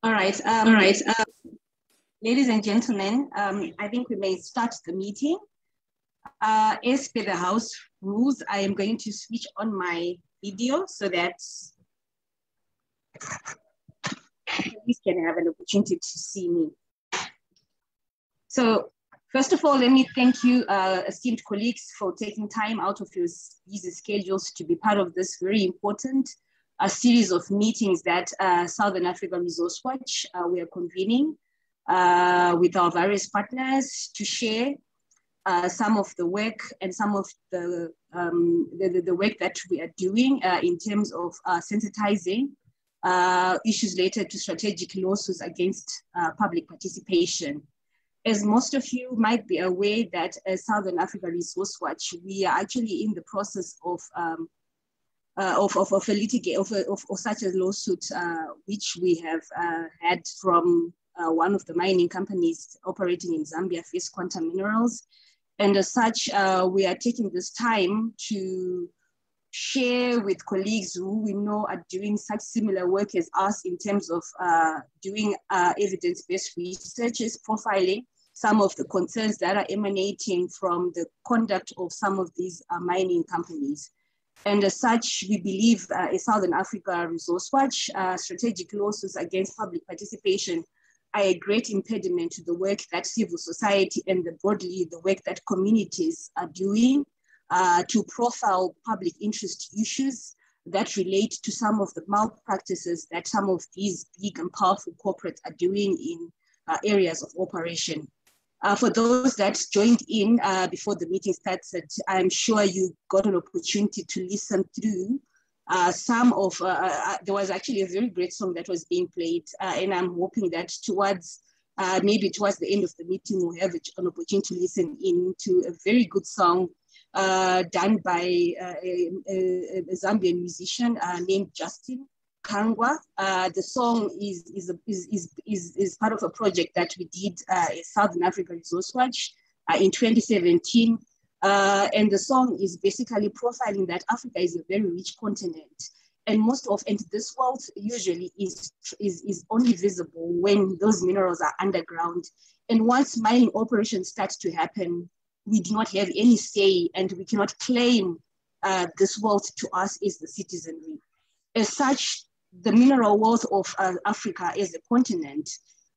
All right. Ladies and gentlemen, I think we may start the meeting. As per the House rules, I am going to switch on my video so that you can have an opportunity to see me. So first of all, let me thank you, esteemed colleagues, for taking time out of your busy schedules to be part of this very important series of meetings that Southern Africa Resource Watch we are convening with our various partners to share some of the work and some of the work that we are doing in terms of sensitizing issues related to strategic lawsuits against public participation. As most of you might be aware that as Southern Africa Resource Watch, we are actually in the process of such a lawsuit, which we have had from one of the mining companies operating in Zambia, First Quantum Minerals. And as such, we are taking this time to share with colleagues who we know are doing such similar work as us in terms of doing evidence-based researches, profiling some of the concerns that are emanating from the conduct of some of these mining companies. And as such, we believe a Southern Africa Resource Watch, strategic lawsuits against public participation are a great impediment to the work that civil society and broadly the work that communities are doing to profile public interest issues that relate to some of the malpractices that some of these big and powerful corporates are doing in areas of operation. For those that joined in before the meeting started, I'm sure you got an opportunity to listen through some of, there was actually a very great song that was being played, and I'm hoping that maybe towards the end of the meeting, we'll have an opportunity to listen in to a very good song done by a Zambian musician named Justin Kangwa. The song is part of a project that we did at Southern Africa Resource Watch in 2017. And the song is basically profiling that Africa is a very rich continent. And this wealth usually is only visible when those minerals are underground. And once mining operations start to happen, we do not have any say and we cannot claim this wealth to us as the citizenry. As such, the mineral wealth of Africa as a continent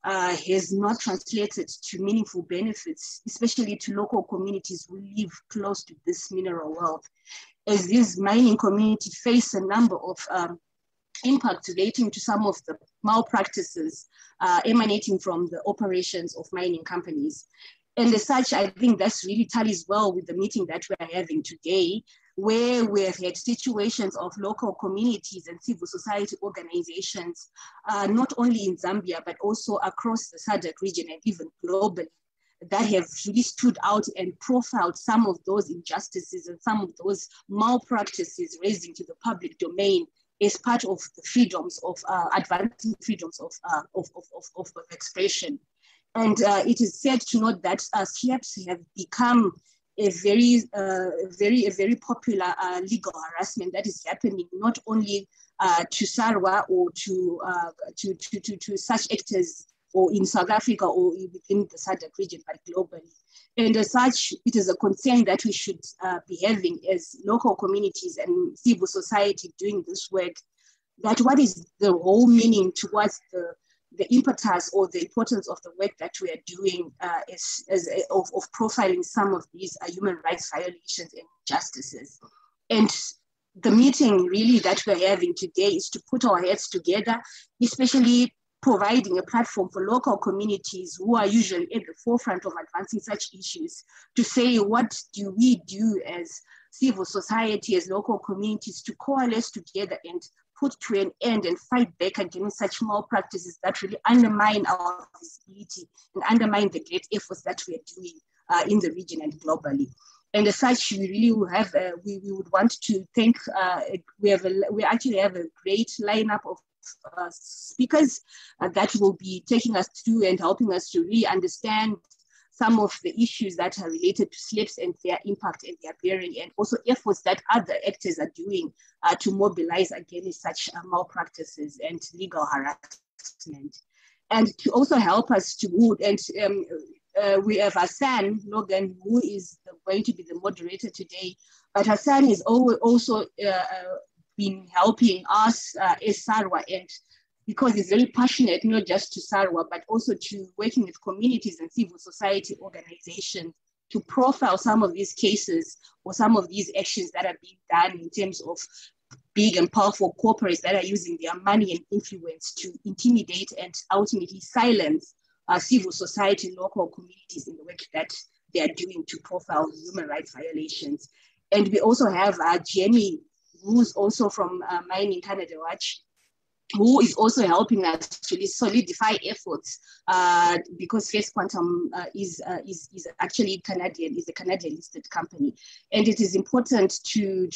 has not translated to meaningful benefits, especially to local communities who live close to this mineral wealth, as these mining communities face a number of impacts relating to some of the malpractices emanating from the operations of mining companies. And as such, I think that's really tallies well with the meeting that we are having today, where we have had situations of local communities and civil society organizations, not only in Zambia, but also across the SADC region and even globally, that have really stood out and profiled some of those injustices and some of those malpractices raising to the public domain as part of the freedoms of advancing freedoms of expression. And it is sad to note that SIAPs have become a very popular legal harassment that is happening not only to SARW or to such actors or in South Africa or within the SADC region, but globally. And as such, it is a concern that we should be having as local communities and civil society doing this work, that what is the whole meaning towards the impetus or the importance of the work that we are doing of profiling some of these human rights violations and injustices. And the meeting really that we're having today is to put our heads together, especially providing a platform for local communities who are usually at the forefront of advancing such issues to say, what do we do as civil society, as local communities to coalesce together and put to an end and fight back against such malpractices that really undermine our visibility and undermine the great efforts that we are doing in the region and globally. And as such, we really will have, we would want to thank, we actually have a great lineup of speakers that will be taking us through and helping us to really understand some of the issues that are related to SLAPs and their impact and their bearing, and also efforts that other actors are doing to mobilize against such malpractices and legal harassment. And to also help us to move, and we have Hassan Logan, who is going to be the moderator today, but Hassan is also been helping us as SARW, and because he's very passionate, not just to SARW, but also to working with communities and civil society organizations to profile some of these cases or some of these actions that are being done in terms of big and powerful corporates that are using their money and influence to intimidate and ultimately silence civil society, local communities in the work that they are doing to profile human rights violations. And we also have Jamie, who's also from Mining Canada Watch, who is also helping us to solidify efforts because First Quantum is actually Canadian, is a Canadian listed company, and it is important to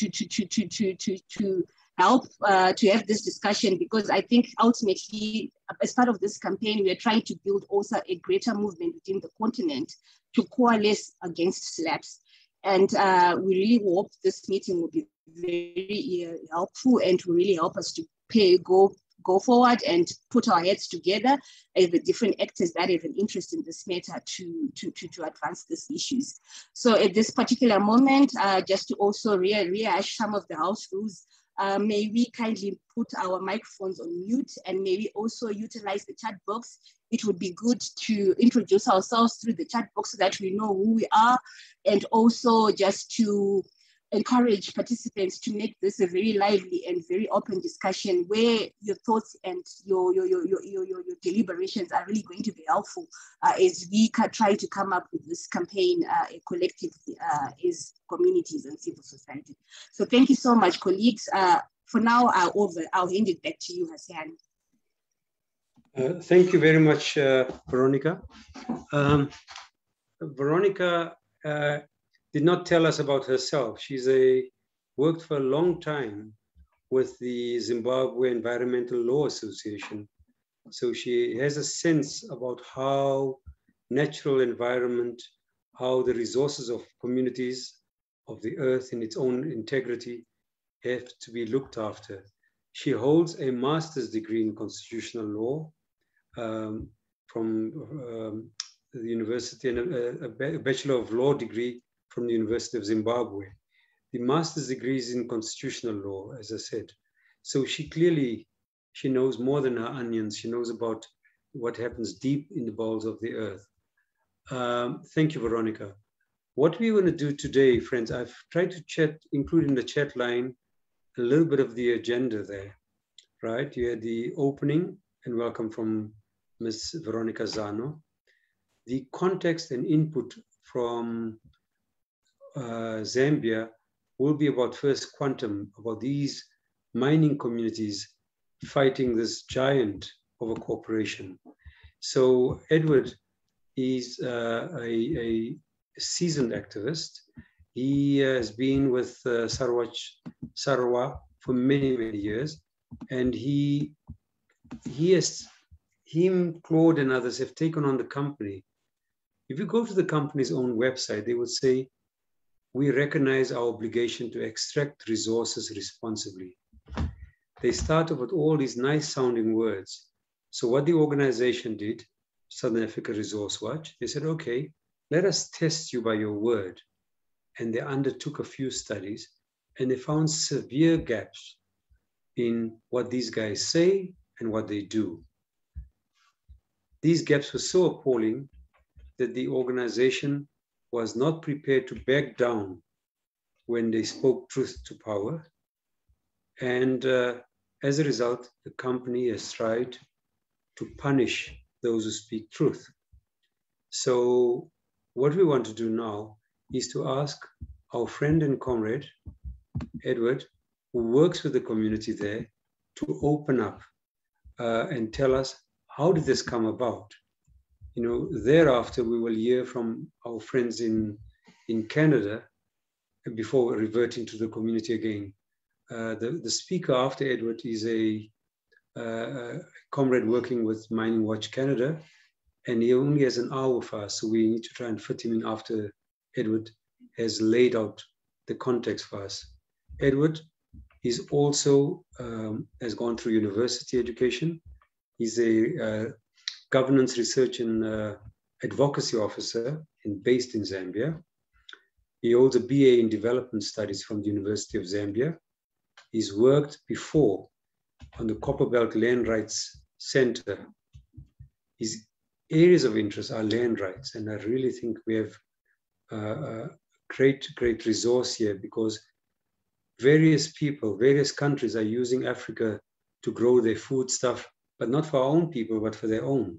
help to have this discussion, because I think ultimately, as part of this campaign, we are trying to build also a greater movement within the continent to coalesce against SLAPs. And we really hope this meeting will be very helpful and will really help us to go forward and put our heads together as the different actors that have an interest in this matter to advance these issues. So at this particular moment, just to also rehash some of the house rules, may we kindly put our microphones on mute and maybe also utilize the chat box. It would be good to introduce ourselves through the chat box so that we know who we are, and also just to encourage participants to make this a very lively and very open discussion where your thoughts and your deliberations are really going to be helpful as we try to come up with this campaign collectively as communities and civil society. So thank you so much, colleagues. For now, I'll hand it back to you, Hassan. Thank you very much, Veronica. Veronica did not tell us about herself. She's worked for a long time with the Zimbabwe Environmental Law Association. So she has a sense about how natural environment, how the resources of communities of the earth in its own integrity have to be looked after. She holds a master's degree in constitutional law from the university, and a Bachelor of Law degree from the University of Zimbabwe. The master's degree is in constitutional law, as I said. So she knows more than her onions. She knows about what happens deep in the bowels of the earth. Thank you, Veronica. What we want to do today, friends, I've tried to include in the chat line a little bit of the agenda there, right? You had the opening and welcome from Ms. Veronica Zano. The context and input from Zambia will be about First Quantum, about these mining communities fighting this giant of a corporation. So Edward is a seasoned activist. He has been with SARW for many, many years, and him, Claude, and others have taken on the company. If you go to the company's own website, they would say, we recognize our obligation to extract resources responsibly. They started with all these nice sounding words. So what the organization did, Southern Africa Resource Watch, they said, okay, let us test you by your word. And they undertook a few studies, and they found severe gaps in what these guys say and what they do. These gaps were so appalling that the organization was not prepared to back down when they spoke truth to power. And as a result, the company has tried to punish those who speak truth. So what we want to do now is to ask our friend and comrade, Edward, who works with the community there, to open up and tell us, how did this come about? You know, thereafter, we will hear from our friends in Canada before reverting to the community again. The speaker after Edward is a comrade working with Mining Watch Canada, and he only has an hour for us, so we need to try and fit him in after Edward has laid out the context for us. Edward is also has gone through university education. He's a governance research and advocacy officer based in Zambia. He holds a BA in development studies from the University of Zambia. He's worked before on the Copperbelt Land Rights Center. His areas of interest are land rights, and I really think we have a great resource here, because various people, various countries are using Africa to grow their food stuff, but not for our own people, but for their own.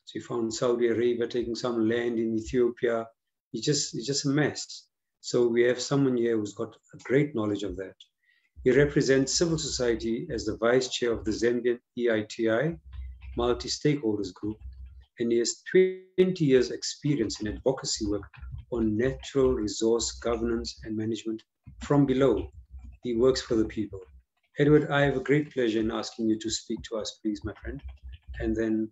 So you found Saudi Arabia taking some land in Ethiopia. It's just a mess. So we have someone here who's got a great knowledge of that. He represents civil society as the vice chair of the Zambian EITI, multi-stakeholders group, and he has 20 years experience in advocacy work on natural resource governance and management from below. He works for the people. Edward, I have a great pleasure in asking you to speak to us, please, my friend. And then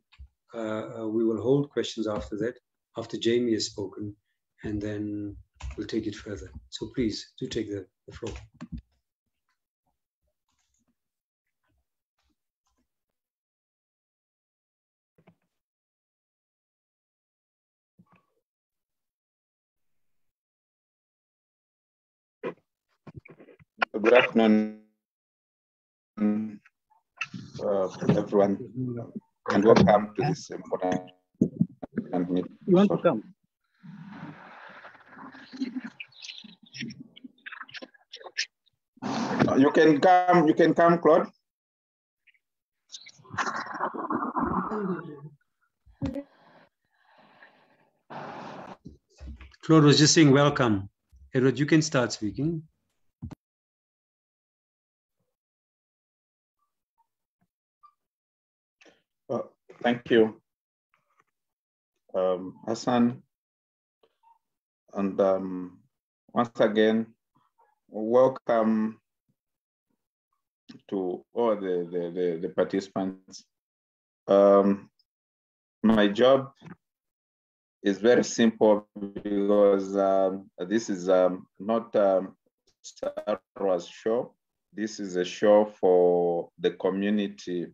we will hold questions after that, after Jamie has spoken, and then we'll take it further. So please, do take the floor. Good afternoon, everyone, and welcome to this important meeting. You want to come? You can come, Claude. Claude was just saying welcome. Edward, you can start speaking. Thank you, Hassan. And once again, welcome to all the participants. My job is very simple, because this is not SARW's show. This is a show for the community.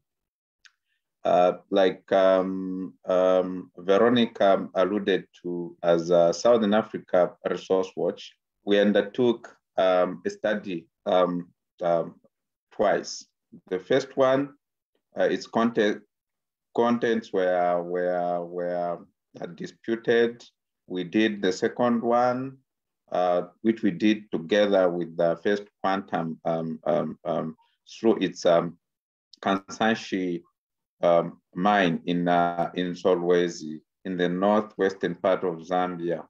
Like Veronica alluded to, as Southern Africa Resource Watch, we undertook a study twice. The first one, its contents were disputed. We did the second one, which we did together with the First Quantum through its Kansanshi mine in Solwezi, in the northwestern part of Zambia.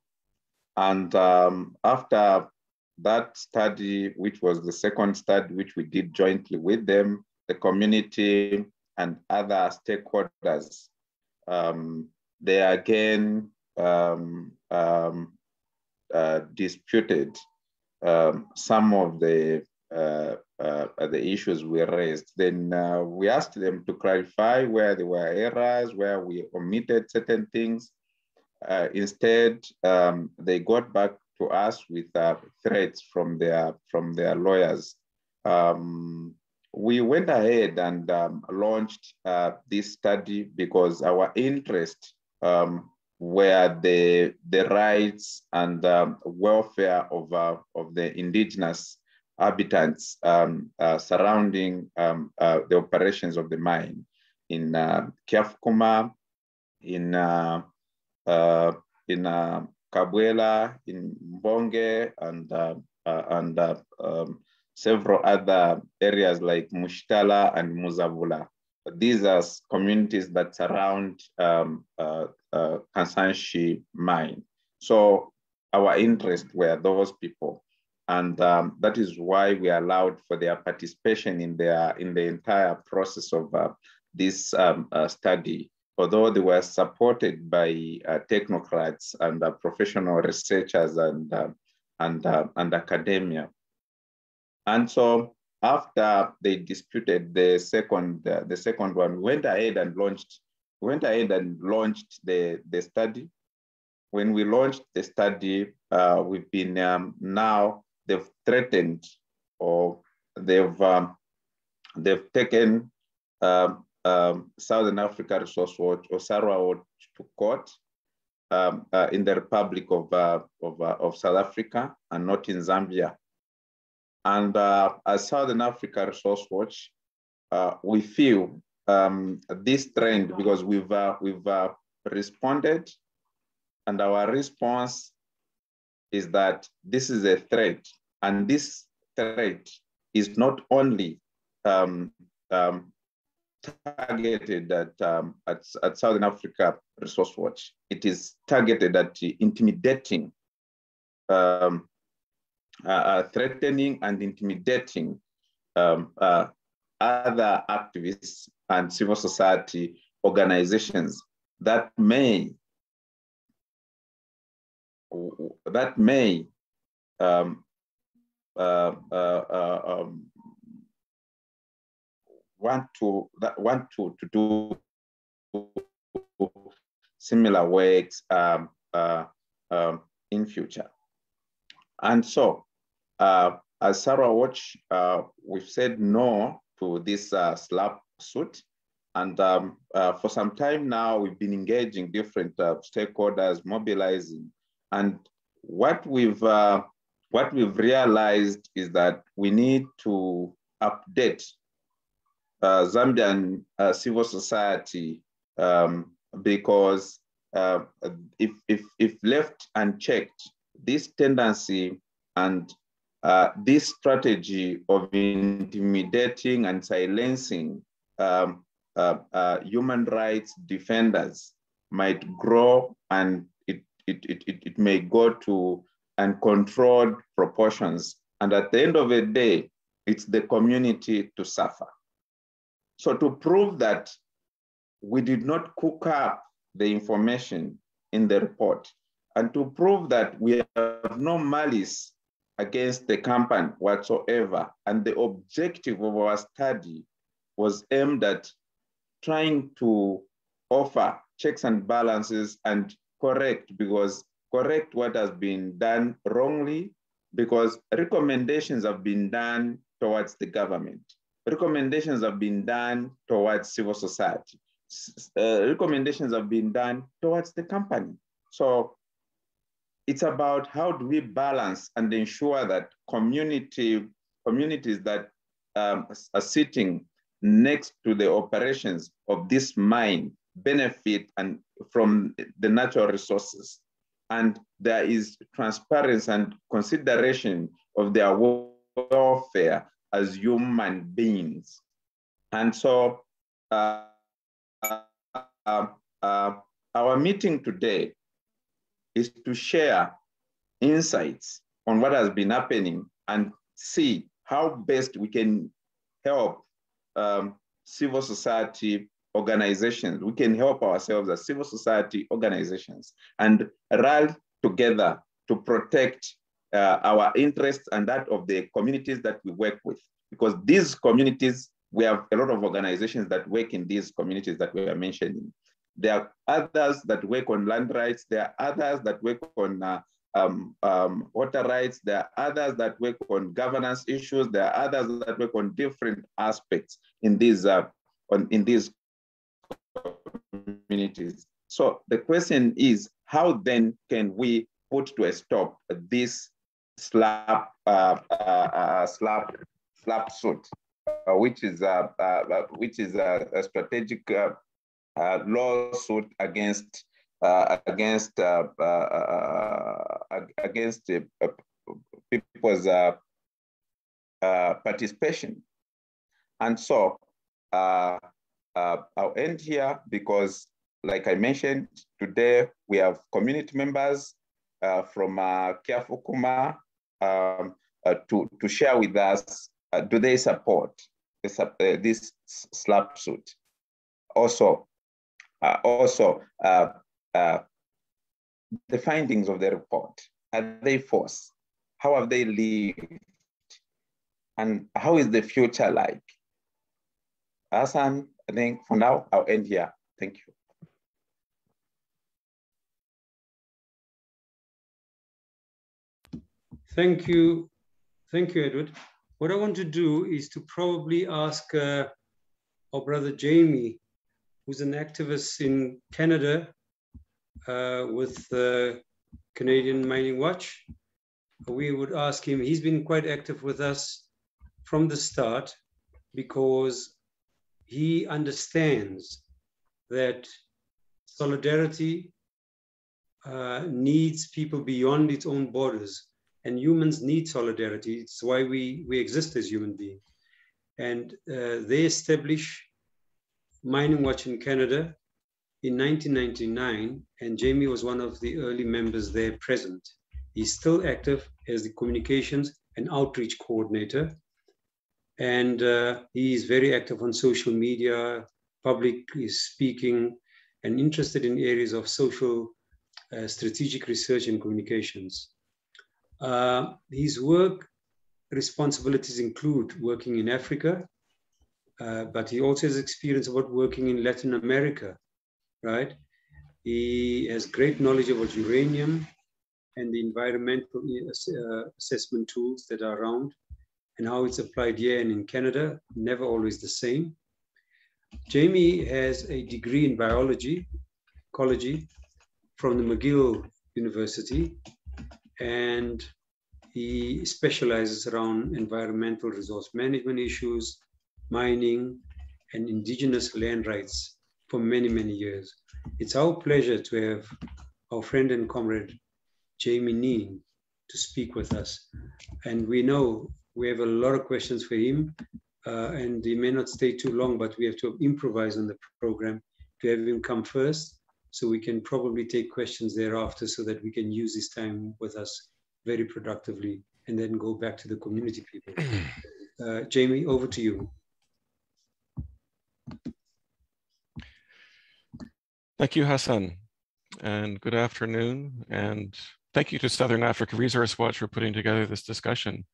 And after that study, which was the second study, which we did jointly with them, the community and other stakeholders, they again disputed some of the issues we raised. Then we asked them to clarify where there were errors, where we omitted certain things. Instead, they got back to us with threats from their lawyers. We went ahead and launched this study because our interest were the rights and welfare of the indigenous habitants surrounding the operations of the mine in Kiafukuma, in Kabwela, in Mbonge, and several other areas like Mushtala and Muzavula. These are communities that surround Kansanshi mine. So our interests were those people. And that is why we allowed for their participation in the entire process of this study. Although they were supported by technocrats and professional researchers and academia. And so after they disputed the second one, we went ahead and launched went ahead and launched the study. When we launched the study, we've been now they've threatened, or they've taken Southern Africa Resource Watch, or SARW, to court in the Republic of South Africa, and not in Zambia. And as Southern Africa Resource Watch, we feel this trend, because we've responded, and our response is that this is a threat, and this threat is not only targeted at Southern Africa Resource Watch. It is targeted at intimidating, threatening and intimidating other activists and civil society organizations that may want to do similar works in future. And so, as SARW Watch, we've said no to this SLAP suit. And for some time now, we've been engaging different stakeholders, mobilizing. And what we've realized is that we need to update Zambian civil society, because if left unchecked, this tendency and this strategy of intimidating and silencing human rights defenders might grow, and it may go to uncontrolled proportions. And at the end of the day, it's the community to suffer. So to prove that we did not cook up the information in the report, and to prove that we have no malice against the company whatsoever, and the objective of our study was aimed at trying to offer checks and balances and correct what has been done wrongly, because recommendations have been done towards the government. Recommendations have been done towards civil society. Recommendations have been done towards the company. So it's about how do we balance and ensure that communities that are sitting next to the operations of this mine benefit and from the natural resources. And there is transparency and consideration of their welfare as human beings. And so our meeting today is to share insights on what has been happening and see how best we can help civil society organizations. We can help ourselves as civil society organizations and rally together to protect our interests and that of the communities that we work with. Because these communities, we have a lot of organizations that work in these communities that we are mentioning. There are others that work on land rights. There are others that work on water rights. There are others that work on governance issues. There are others that work on different aspects in these communities. So the question is, how then can we put to a stop this SLAP suit, which is a strategic lawsuit against people's participation. And so I'll end here because, like I mentioned, today we have community members from Kiafukuma to share with us, do they support this SLAP suit? Also, the findings of the report, are they false? How have they lived? And how is the future like? Hassan, I think for now, I'll end here. Thank you. Thank you, Edward. What I want to do is to probably ask our brother Jamie, who's an activist in Canada with the Canadian Mining Watch. We would ask him, he's been quite active with us from the start because he understands that solidarity needs people beyond its own borders, and humans need solidarity. It's why we exist as human beings. And they established Mining Watch in Canada in 1999, and Jamie was one of the early members there present. He's still active as the communications and outreach coordinator, and he is very active on social media, public speaking, and interested in areas of social strategic research and communications. His work responsibilities include working in Africa, but he also has experience about working in Latin America, right? He has great knowledge about uranium and the environmental assessment tools that are around and how it's applied here and in Canada, never always the same. Jamie has a degree in biology, ecology, from the McGill University, and he specializes around environmental resource management issues, mining, and indigenous land rights for many, many years. It's our pleasure to have our friend and comrade, Jamie Neen, to speak with us. And we know we have a lot of questions for him, and he may not stay too long, but we have to improvise on the program to have him come first, so we can probably take questions thereafter so that we can use this time with us very productively and then go back to the community people. Jamie, over to you. Thank you, Hassan, and good afternoon. And thank you to Southern Africa Resource Watch for putting together this discussion.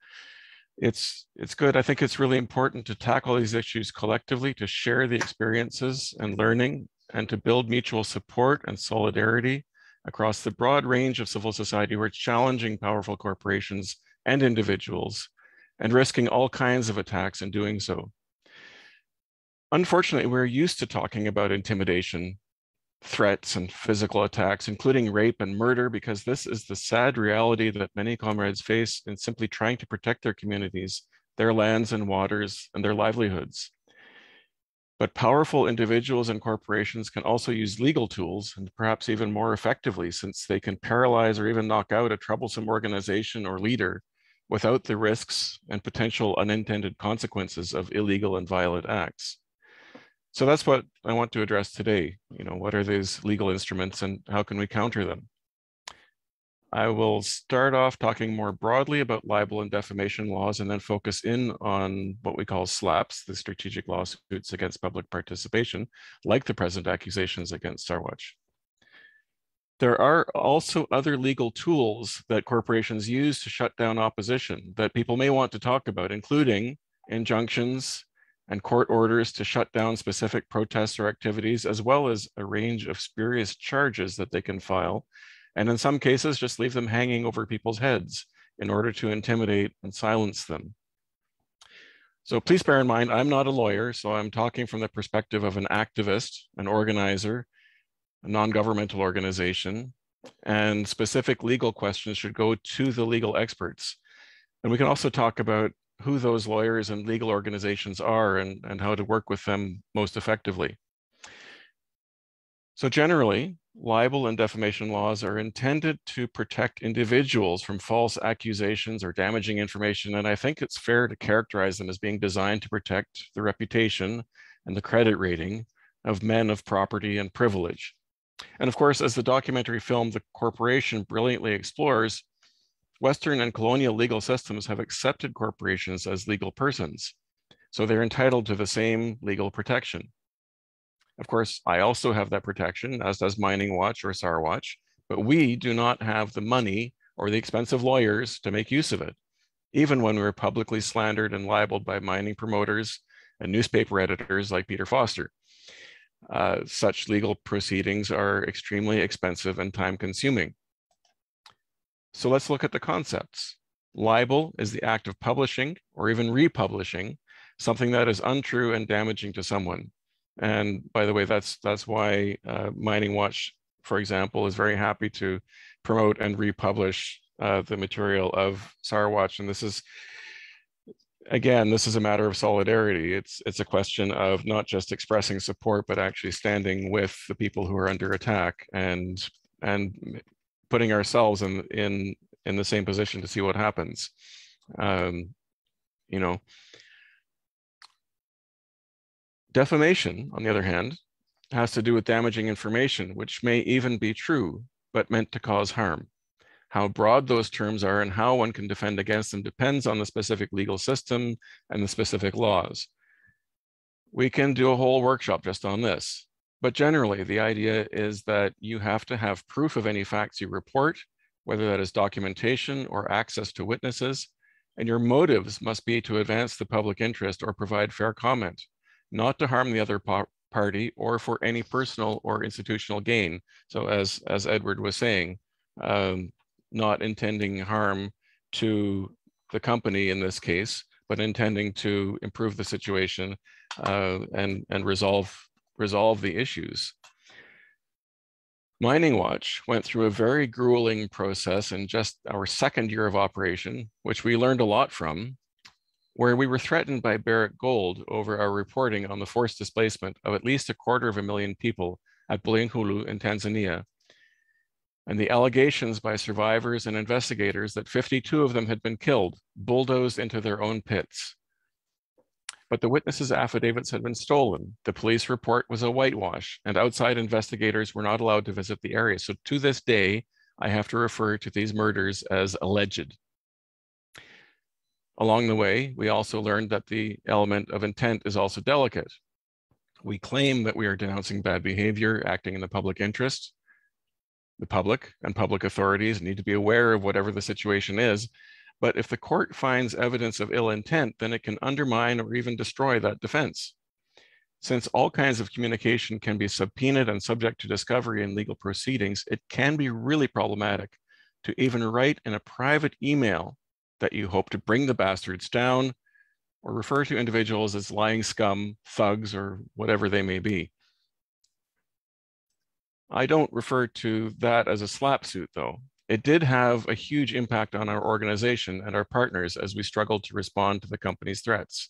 It's good. I think it's really important to tackle these issues collectively, to share the experiences and learning, and to build mutual support and solidarity across the broad range of civil society who are challenging powerful corporations and individuals and risking all kinds of attacks in doing so. Unfortunately, we're used to talking about intimidation, threats, and physical attacks, including rape and murder, because this is the sad reality that many comrades face in simply trying to protect their communities, their lands and waters, and their livelihoods. But powerful individuals and corporations can also use legal tools, and perhaps even more effectively, since they can paralyze or even knock out a troublesome organization or leader without the risks and potential unintended consequences of illegal and violent acts. So that's what I want to address today. What are these legal instruments and how can we counter them? I will start off talking more broadly about libel and defamation laws and then focus in on what we call SLAPs, the strategic lawsuits against public participation, like the present accusations against SARW. There are also other legal tools that corporations use to shut down opposition that people may want to talk about, including injunctions and court orders to shut down specific protests or activities, as well as a range of spurious charges that they can file, and in some cases just leave them hanging over people's heads in order to intimidate and silence them. So please bear in mind, I'm not a lawyer, so I'm talking from the perspective of an activist, an organizer, a non-governmental organization, and specific legal questions should go to the legal experts. And we can also talk about who those lawyers and legal organizations are and how to work with them most effectively. So generally, libel and defamation laws are intended to protect individuals from false accusations or damaging information, and I think it's fair to characterize them as being designed to protect the reputation and the credit rating of men of property and privilege. And of course, as the documentary film The Corporation brilliantly explores, Western and colonial legal systems have accepted corporations as legal persons, so they're entitled to the same legal protection. Of course, I also have that protection, as does Mining Watch or SARW, but we do not have the money or the expensive lawyers to make use of it, even when we're publicly slandered and libeled by mining promoters and newspaper editors like Peter Foster. Such legal proceedings are extremely expensive and time-consuming. So let's look at the concepts. Libel is the act of publishing or even republishing something that is untrue and damaging to someone. And by the way, that's why Mining Watch, for example, is very happy to promote and republish the material of SARW. And this is, again, this is a matter of solidarity. It's a question of not just expressing support, but actually standing with the people who are under attack and putting ourselves in the same position to see what happens. You know, defamation, on the other hand, has to do with damaging information, which may even be true, but meant to cause harm. How broad those terms are and how one can defend against them depends on the specific legal system and the specific laws. We can do a whole workshop just on this, but generally the idea is that you have to have proof of any facts you report, whether that is documentation or access to witnesses, and your motives must be to advance the public interest or provide fair comment, not to harm the other party or for any personal or institutional gain. So as Edward was saying, not intending harm to the company in this case, but intending to improve the situation and resolve the issues. Mining Watch went through a very grueling process in just our second year of operation, which we learned a lot from, where we were threatened by Barrick Gold over our reporting on the forced displacement of at least 250,000 people at Bulyanhulu in Tanzania, and the allegations by survivors and investigators that 52 of them had been killed, bulldozed into their own pits. But the witnesses' affidavits had been stolen. The police report was a whitewash, and outside investigators were not allowed to visit the area. So to this day, I have to refer to these murders as alleged. Along the way, we also learned that the element of intent is also delicate. We claim that we are denouncing bad behavior, acting in the public interest. The public and public authorities need to be aware of whatever the situation is. But if the court finds evidence of ill intent, then it can undermine or even destroy that defense. Since all kinds of communication can be subpoenaed and subject to discovery in legal proceedings, it can be really problematic to even write in a private email that you hope to bring the bastards down or refer to individuals as lying scum, thugs, or whatever they may be. I don't refer to that as a slap suit, though. It did have a huge impact on our organization and our partners as we struggled to respond to the company's threats.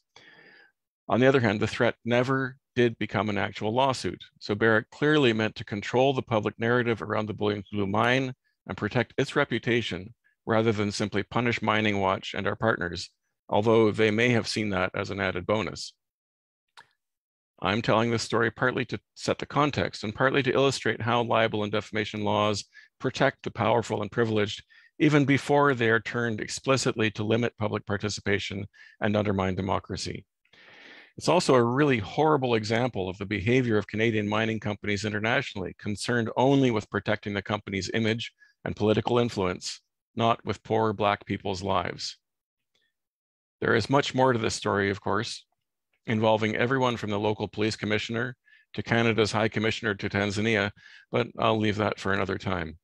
On the other hand, the threat never did become an actual lawsuit. So Barrick clearly meant to control the public narrative around the Bulyanhulu mine and protect its reputation rather than simply punish Mining Watch and our partners, although they may have seen that as an added bonus. I'm telling this story partly to set the context and partly to illustrate how libel and defamation laws protect the powerful and privileged even before they are turned explicitly to limit public participation and undermine democracy. It's also a really horrible example of the behavior of Canadian mining companies internationally, concerned only with protecting the company's image and political influence, not with poor Black people's lives. There is much more to this story, of course, involving everyone from the local police commissioner to Canada's High Commissioner to Tanzania, but I'll leave that for another time.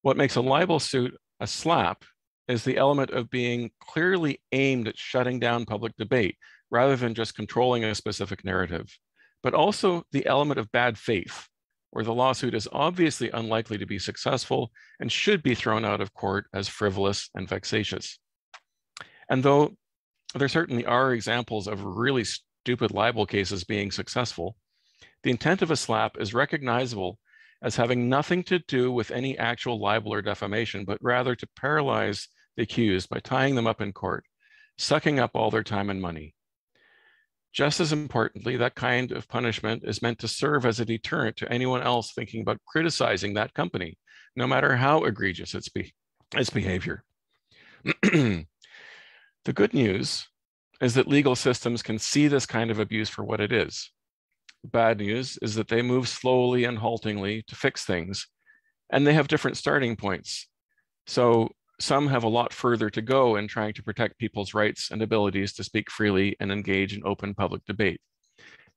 What makes a libel suit a slap is the element of being clearly aimed at shutting down public debate rather than just controlling a specific narrative, but also the element of bad faith, where the lawsuit is obviously unlikely to be successful and should be thrown out of court as frivolous and vexatious. And though there certainly are examples of really stupid libel cases being successful, the intent of a slap is recognizable as having nothing to do with any actual libel or defamation, but rather to paralyze the accused by tying them up in court, sucking up all their time and money. Just as importantly, that kind of punishment is meant to serve as a deterrent to anyone else thinking about criticizing that company, no matter how egregious its behavior. The good news is that legal systems can see this kind of abuse for what it is. The bad news is that they move slowly and haltingly to fix things, and they have different starting points. So some have a lot further to go in trying to protect people's rights and abilities to speak freely and engage in open public debate.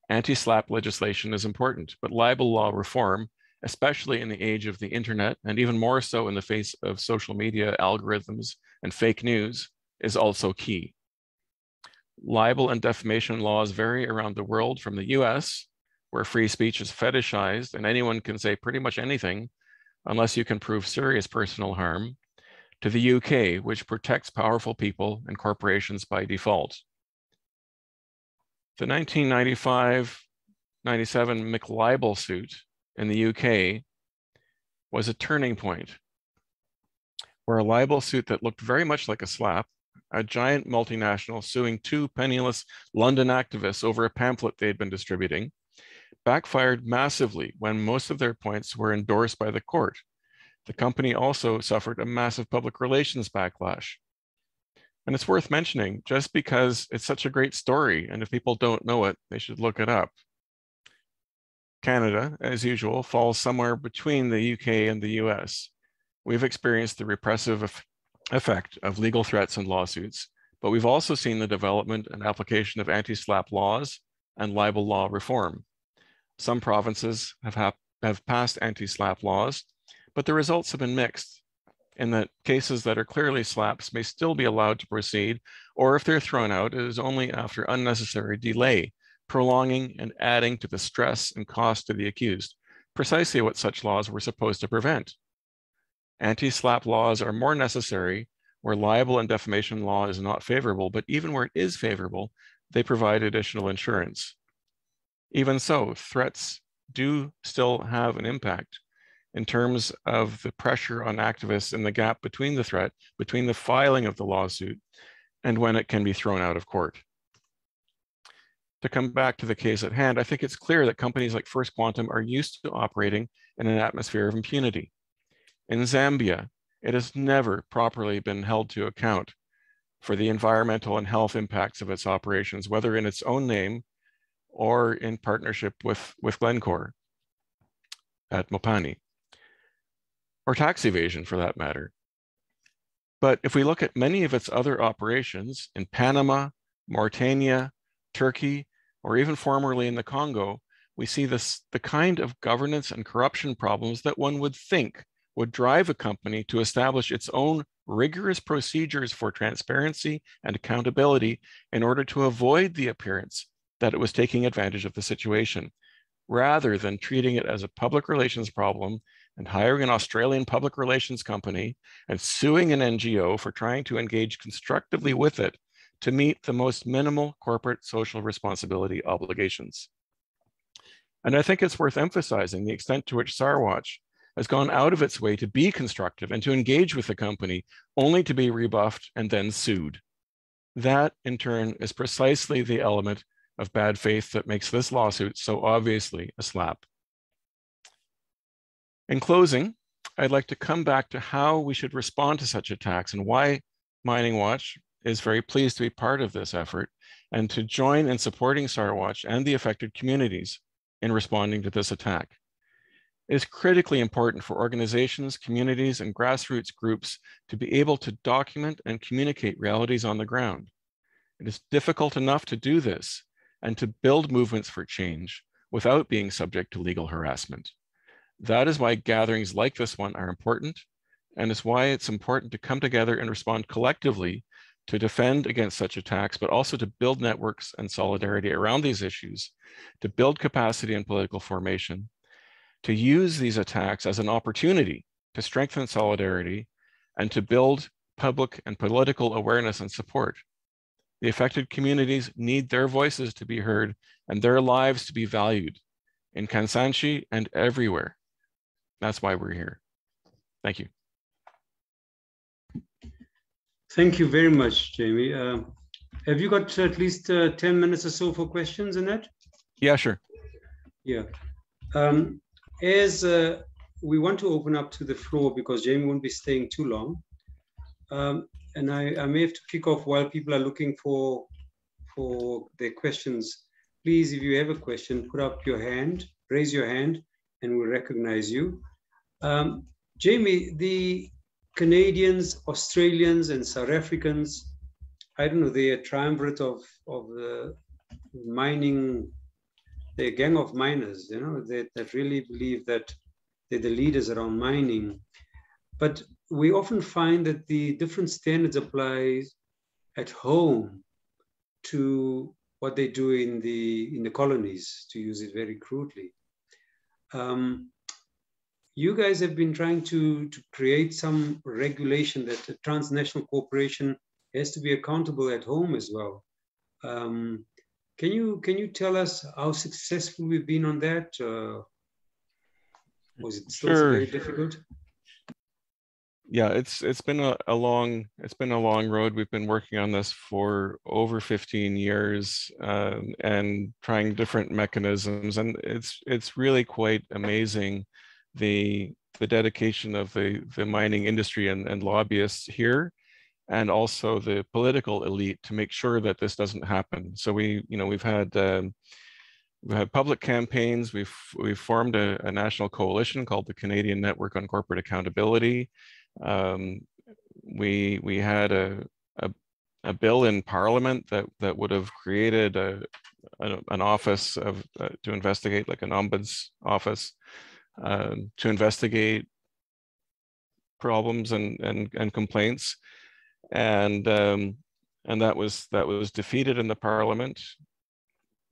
Anti-slap legislation is important, but libel law reform, especially in the age of the internet, and even more so in the face of social media algorithms and fake news, is also key. Libel and defamation laws vary around the world, from the US, where free speech is fetishized and anyone can say pretty much anything unless you can prove serious personal harm, to the UK, which protects powerful people and corporations by default. The 1995-97 McLibel suit in the UK was a turning point, where a libel suit that looked very much like a slap, a giant multinational suing two penniless London activists over a pamphlet they'd been distributing, backfired massively when most of their points were endorsed by the court. The company also suffered a massive public relations backlash. And it's worth mentioning just because it's such a great story, and if people don't know it, they should look it up. Canada, as usual, falls somewhere between the UK and the US. We've experienced the repressive effect of legal threats and lawsuits, but we've also seen the development and application of anti-SLAPP laws and libel law reform. Some provinces have passed anti-SLAPP laws, but the results have been mixed, in that cases that are clearly SLAPPs may still be allowed to proceed, or if they're thrown out, it is only after unnecessary delay, prolonging and adding to the stress and cost to the accused, precisely what such laws were supposed to prevent. Anti-SLAPP laws are more necessary where libel and defamation law is not favorable, but even where it is favorable, they provide additional insurance. Even so, threats do still have an impact in terms of the pressure on activists and the gap between the threat, between the filing of the lawsuit, and when it can be thrown out of court. To come back to the case at hand, I think it's clear that companies like First Quantum are used to operating in an atmosphere of impunity. In Zambia, it has never properly been held to account for the environmental and health impacts of its operations, whether in its own name or in partnership with Glencore at Mopani, or tax evasion for that matter. But if we look at many of its other operations in Panama, Mauritania, Turkey, or even formerly in the Congo, we see the kind of governance and corruption problems that one would think would drive a company to establish its own rigorous procedures for transparency and accountability in order to avoid the appearance that it was taking advantage of the situation, rather than treating it as a public relations problem and hiring an Australian public relations company and suing an NGO for trying to engage constructively with it to meet the most minimal corporate social responsibility obligations. And I think it's worth emphasizing the extent to which SARW has gone out of its way to be constructive and to engage with the company, only to be rebuffed and then sued. That, in turn, is precisely the element of bad faith that makes this lawsuit so obviously a slap. In closing, I'd like to come back to how we should respond to such attacks and why Mining Watch is very pleased to be part of this effort and to join in supporting SARW and the affected communities in responding to this attack. It is critically important for organizations, communities, and grassroots groups to be able to document and communicate realities on the ground. It is difficult enough to do this and to build movements for change without being subject to legal harassment. That is why gatherings like this one are important, and is why it's important to come together and respond collectively to defend against such attacks, but also to build networks and solidarity around these issues, to build capacity and political formation, to use these attacks as an opportunity to strengthen solidarity and to build public and political awareness and support. The affected communities need their voices to be heard and their lives to be valued in Kansanshi and everywhere. That's why we're here. Thank you. Thank you very much, Jamie. Have you got at least 10 minutes or so for questions, Annette? Yeah, sure. Yeah. As we want to open up to the floor because Jamie won't be staying too long. And I may have to kick off while people are looking for their questions. Please, if you have a question, put up your hand, raise your hand, and we'll recognize you. Jamie, the Canadians, Australians, and South Africans, I don't know, they're a triumvirate of the mining, they're a gang of miners, you know, that really believe that they're the leaders around mining. But we often find that the different standards apply at home to what they do in the colonies, to use it very crudely. You guys have been trying to create some regulation that a transnational corporation has to be accountable at home as well. Can you tell us how successful we've been on that? Was it still very difficult? Yeah, it's been a long road. We've been working on this for over 15 years and trying different mechanisms, and it's really quite amazing the dedication of the mining industry and lobbyists here, and also the political elite to make sure that this doesn't happen. So we've had public campaigns. We've formed a national coalition called the Canadian Network on Corporate Accountability. We had a bill in Parliament that would have created an office to investigate, like an ombuds office, to investigate problems and complaints, and that was defeated in the Parliament.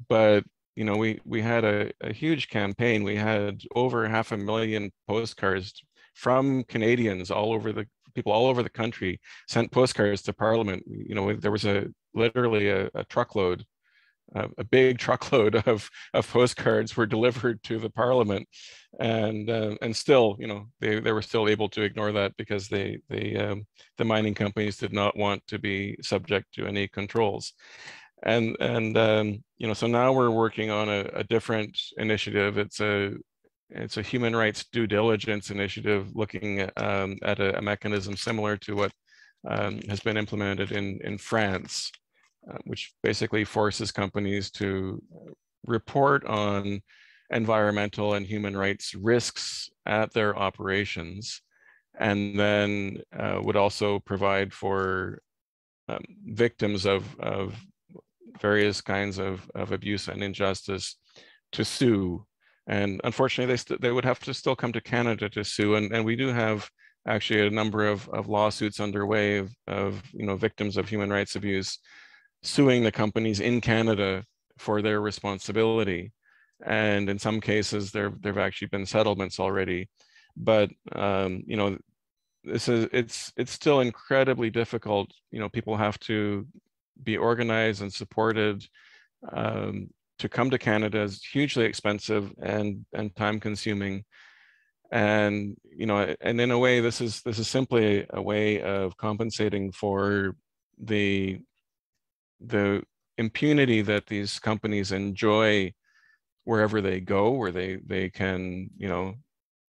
But we had a huge campaign. We had over 500,000 postcards from Canadians people all over the country sent postcards to Parliament. There was literally a truckload, a big truckload of postcards were delivered to the Parliament, and still, they were still able to ignore that because the mining companies did not want to be subject to any controls. And so now we're working on a different initiative. It's a human rights due diligence initiative looking at a mechanism similar to what has been implemented in France, which basically forces companies to report on environmental and human rights risks at their operations, and then would also provide for victims of various kinds of abuse and injustice to sue. And unfortunately, they would have to still come to Canada to sue. And we do have actually a number of lawsuits underway of victims of human rights abuse suing the companies in Canada for their responsibility. And in some cases, there've actually been settlements already. But it's still incredibly difficult. People have to be organized and supported. To come to Canada is hugely expensive and time consuming. And and in a way, this is simply a way of compensating for the impunity that these companies enjoy wherever they go, where they can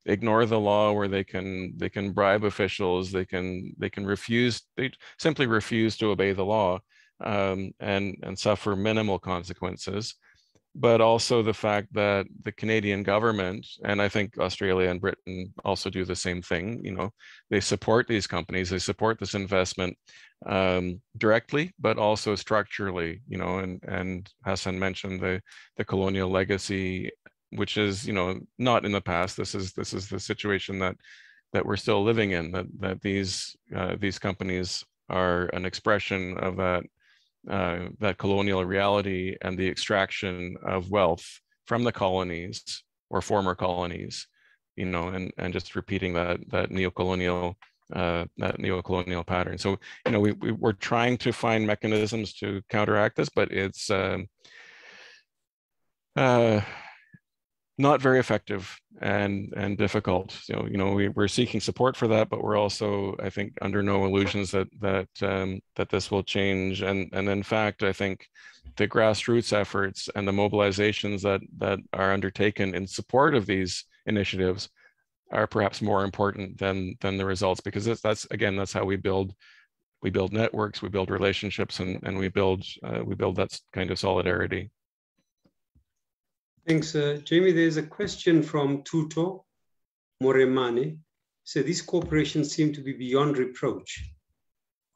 ignore the law, where they can bribe officials, they simply refuse to obey the law, and suffer minimal consequences. But also the fact that the Canadian government, and I think Australia and Britain also do the same thing, they support these companies, they support this investment directly, but also structurally, and Hassan mentioned the colonial legacy, which is, not in the past. This is the situation that we're still living in, that these companies are an expression of that colonial reality and the extraction of wealth from the colonies or former colonies, and just repeating that neocolonial pattern. So, we're trying to find mechanisms to counteract this, but it's not very effective and difficult. So, we're seeking support for that, but we're also, I think, under no illusions that this will change. And in fact, I think the grassroots efforts and the mobilizations that are undertaken in support of these initiatives are perhaps more important than the results, because that's how we build networks, we build relationships, and we build that kind of solidarity. Thanks, Jamie. There's a question from Tuto Moremane. So these corporations seem to be beyond reproach.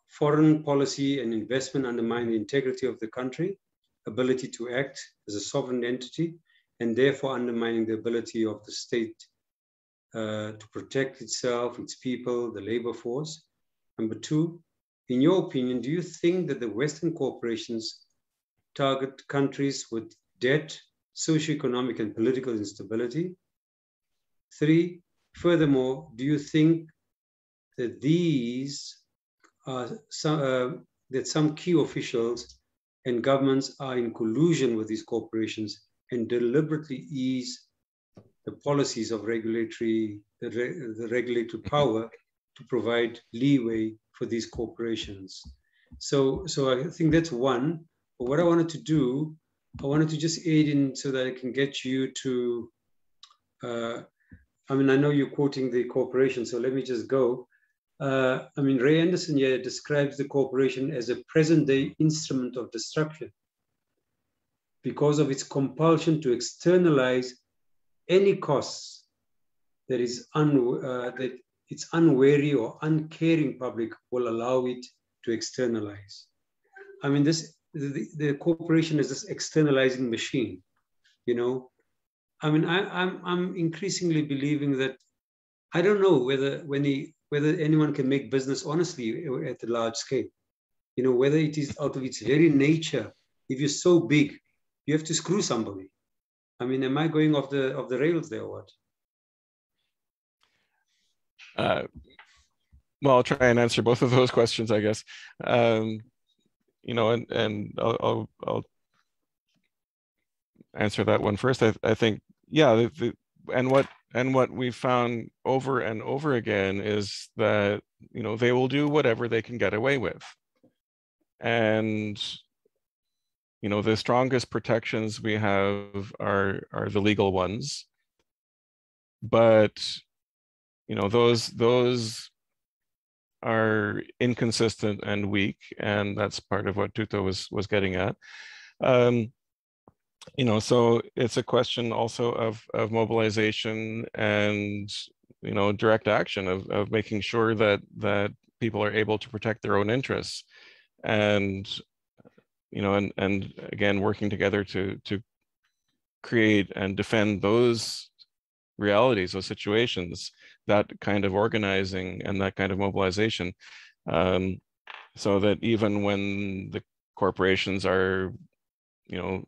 Foreign policy and investment undermine the integrity of the country, ability to act as a sovereign entity, and therefore undermining the ability of the state to protect itself, its people, the labor force? Number two, in your opinion, do you think that the Western corporations target countries with debt, socioeconomic and political instability? Three, furthermore, do you think that these are that some key officials and governments are in collusion with these corporations and deliberately ease the policies of regulatory, the regulatory power to provide leeway for these corporations? So I think that's one. But what I wanted to do, I wanted to just aid in so that I can get you to, I mean, I know you're quoting the corporation, so let me just go. I mean, Ray Anderson here describes the corporation as a present-day instrument of destruction because of its compulsion to externalize any costs that that its unwary or uncaring public will allow it to externalize. I mean, the corporation is this externalizing machine, you know. I mean, I'm increasingly believing that I don't know whether anyone can make business honestly at a large scale. You know, whether it is out of its very nature. If you're so big, you have to screw somebody. I mean, am I going off the rails there or what? Well, I'll try and answer both of those questions, I guess. You know, and I'll answer that one first. I think, yeah, and what we've found over and over again is that, you know, they will do whatever they can get away with. And, you know, the strongest protections we have are the legal ones. But, you know, those are inconsistent and weak, and that's part of what Tuto was getting at. You know, so it's a question also of mobilization and, you know, direct action of making sure that people are able to protect their own interests, and, you know, and again, working together to create and defend those realities, those situations, that kind of organizing and that kind of mobilization, so that even when the corporations are, you know,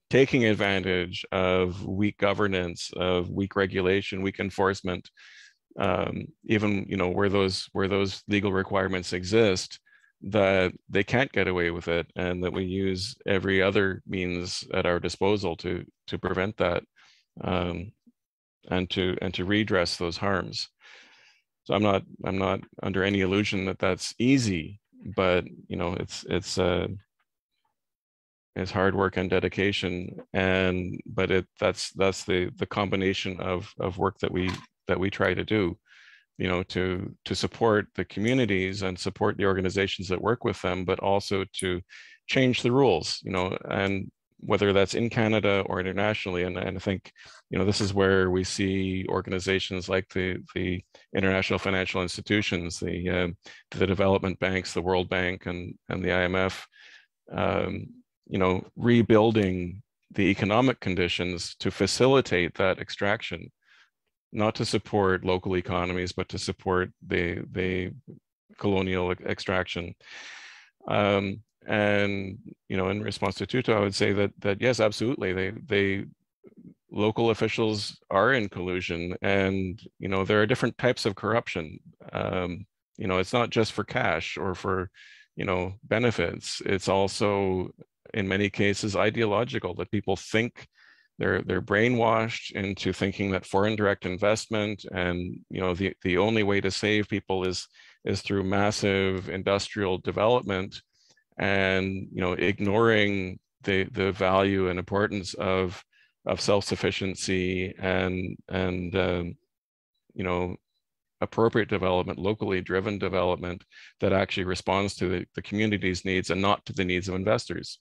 taking advantage of weak governance, of weak regulation, weak enforcement, even, you know, where those legal requirements exist, that they can't get away with it, and that we use every other means at our disposal to prevent that, and to redress those harms. So I'm not under any illusion that that's easy, but, you know, it's hard work and dedication, but that's the combination of work that we try to do, you know, to support the communities and support the organizations that work with them, but also to change the rules, you know, and whether that's in Canada or internationally. And I think, you know, this is where we see organizations like the international financial institutions, the development banks, the World Bank and the IMF, you know, rebuilding the economic conditions to facilitate that extraction, not to support local economies, but to support the colonial extraction. And, you know, in response to Tuto, I would say that yes, absolutely, they local officials are in collusion, and, you know, there are different types of corruption. You know, it's not just for cash or for, you know, benefits. It's also, in many cases, ideological, that people think they're brainwashed into thinking that foreign direct investment and, you know, the only way to save people is through massive industrial development, and, you know, ignoring the value and importance of self-sufficiency and you know, appropriate development, locally driven development that actually responds to the community's needs and not to the needs of investors.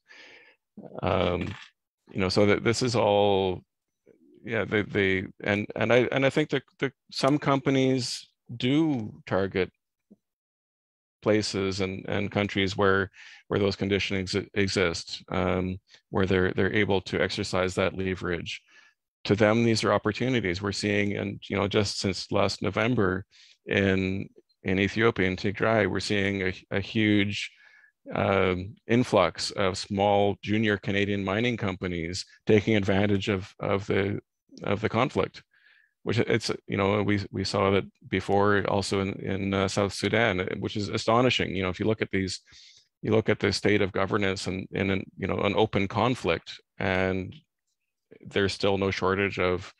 You know, so that this is all, yeah, I think that some companies do target places and countries where those conditions exist, where they're able to exercise that leverage. to them, these are opportunities. We're seeing, and just since last November in Ethiopia, in Tigray, we're seeing a huge influx of small junior Canadian mining companies taking advantage of the conflict, which it's we saw that before also in South Sudan, which is astonishing. If you look at these, you look at the state of governance and in an open conflict, and there's still no shortage of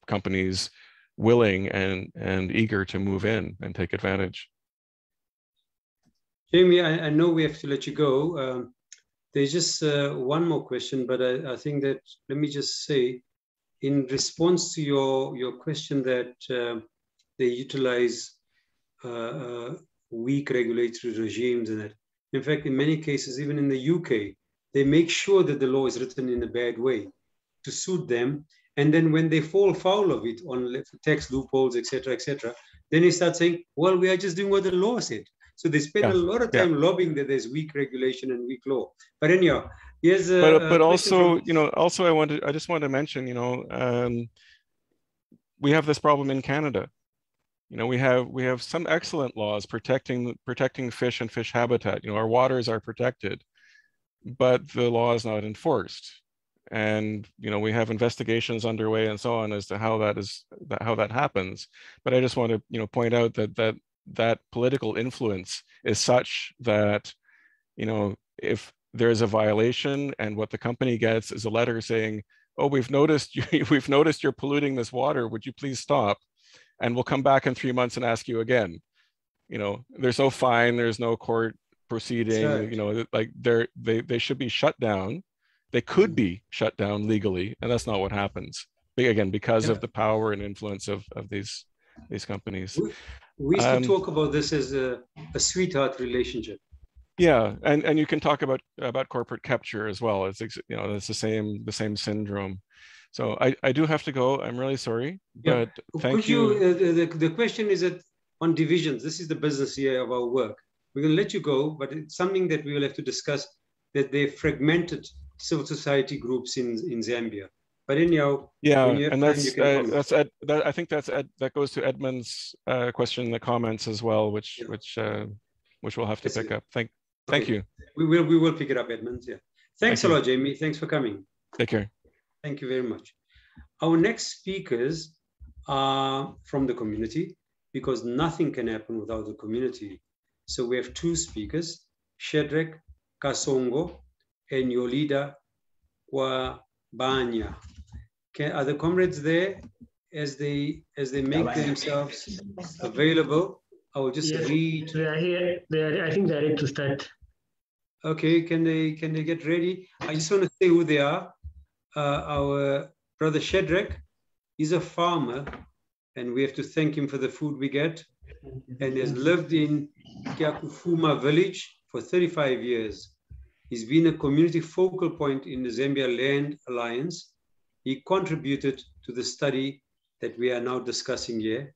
companies willing and eager to move in and take advantage. Jamie, I know we have to let you go. There's just one more question, but I think that, let me just say, in response to your question that they utilize weak regulatory regimes and that, in fact, in many cases, even in the UK, they make sure that the law is written in a bad way to suit them. And then when they fall foul of it on tax loopholes, et cetera, then they start saying, well, we are just doing what the law said. So they spend a lot of time lobbying that there's weak regulation and weak law. But anyhow, here's but also, I just want to mention, we have this problem in Canada. We have some excellent laws protecting fish and fish habitat. Our waters are protected, but the law is not enforced. And we have investigations underway and so on as to how that happens. But I just want to point out that political influence is such that if there's a violation and what the company gets is a letter saying, oh, we've noticed you're polluting this water, would you please stop, and we'll come back in 3 months and ask you again. There's no fine, there's no court proceeding. Right. Like they should be shut down. They could be shut down legally, and that's not what happens. Again, because of the power and influence of these companies. We used to talk about this as a sweetheart relationship. Yeah, and you can talk about corporate capture as well. It's it's the same syndrome. So I do have to go. I'm really sorry, but thank you. The question is that on divisions, this is the business here of our work. We're going to let you go, but it's something that we will have to discuss, that they fragmented civil society groups in Zambia. But anyhow, and I think that goes to Edmund's question in the comments as well, which we'll have to pick up. Thank you. We will pick it up, Edmund. Yeah. Thanks a lot, Jamie. Thanks for coming. Take care. Thank you very much. Our next speakers are from the community, because nothing can happen without the community. So we have two speakers, Shedrack Kasongo and Yolida Kwabanya. Are the comrades there as they make themselves available? I will just read. They are here. I think they are ready to start. Okay, can they get ready? I just want to say who they are. Our brother Shedrack is a farmer, and we have to thank him for the food we get, and has lived in Kyakufuma village for 35 years. He's been a community focal point in the Zambia Land Alliance. He contributed to the study that we are now discussing here.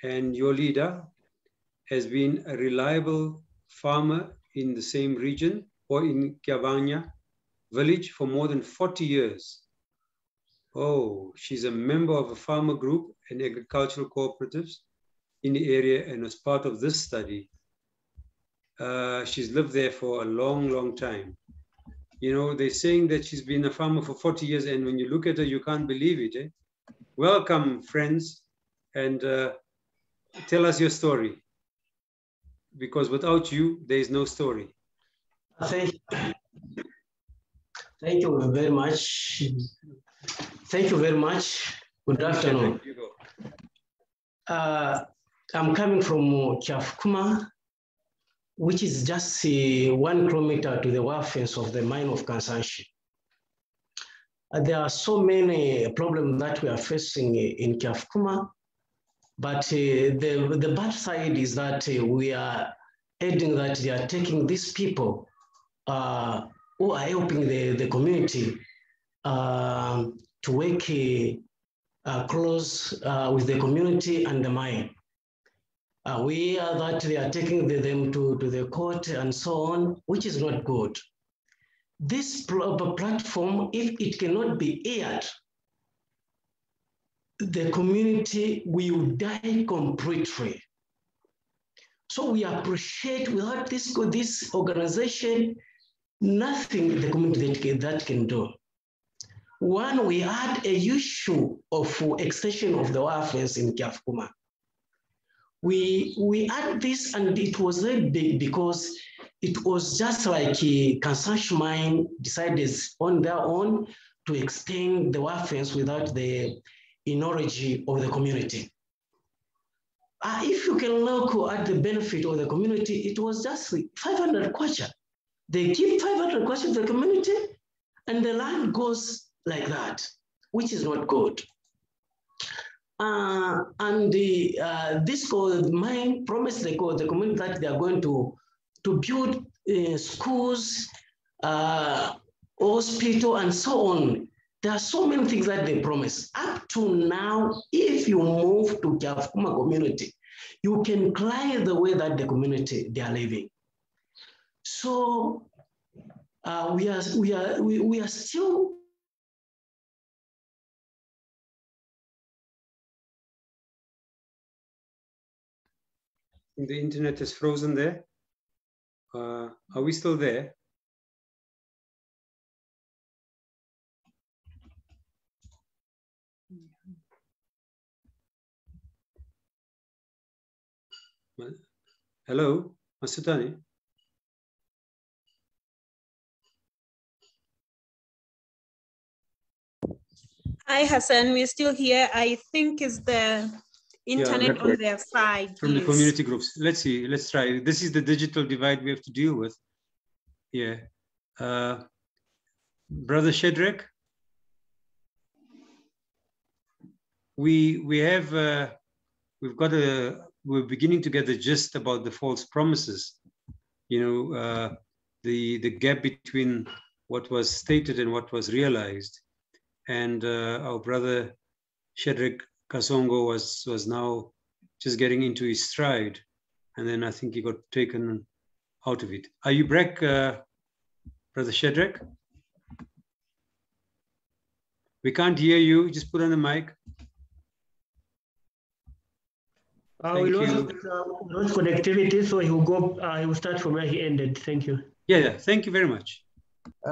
And Yolida has been a reliable farmer in the same region, or in Kyabanya village, for more than 40 years. Oh, she's a member of a farmer group and agricultural cooperatives in the area, and was part of this study. She's lived there for a long, long time. They're saying that she's been a farmer for 40 years, and when you look at her, you can't believe it. Eh? Welcome, friends, and tell us your story. Because without you, there is no story. Thank you very much. Thank you very much. Good afternoon. I'm coming from Kyafukuma, which is just 1 kilometer to the wharfence of the mine of Kansanshi. There are so many problems that we are facing in Kyafukuma, but the bad side is that we are adding that they are taking these people who are helping the community to work close with the community and the mine. We hear that they are taking them to the court and so on, which is not good. This platform, if it cannot be aired the community will die completely. So we appreciate without this organization, nothing the community that can do. One, we had a issue of extension of the warfare in Kyafuma. We had this, and it was very big because it was just like Kansanshi mine decided on their own to extend the warfare without the knowledge of the community. If you can look at the benefit of the community, it was just 500 kwacha. They give 500 kwacha to the community, and the land goes like that, which is not good. This mine promised the community that they are going to build schools, hospital, and so on. There are so many things that they promise. Up to now, if you move to Kyafuma community, you can climb the way that the community they are living. So we are still. The internet is frozen there. Are we still there? Hello, Masutani. Hi, Hassan. We're still here. I think it's the internet on their side. From the community groups. Let's see. Let's try. This is the digital divide we have to deal with. Yeah. Brother Shedrack, we're beginning to get the gist about the false promises. You know, the gap between what was stated and what was realized. And our brother Shedrack Kasongo was now just getting into his stride, and then I think he got taken out of it. Are you back, Brother Shedrack? We can't hear you. Just put on the mic. We lost connectivity, so he will go. He will start from where he ended. Thank you. Yeah. Thank you very much.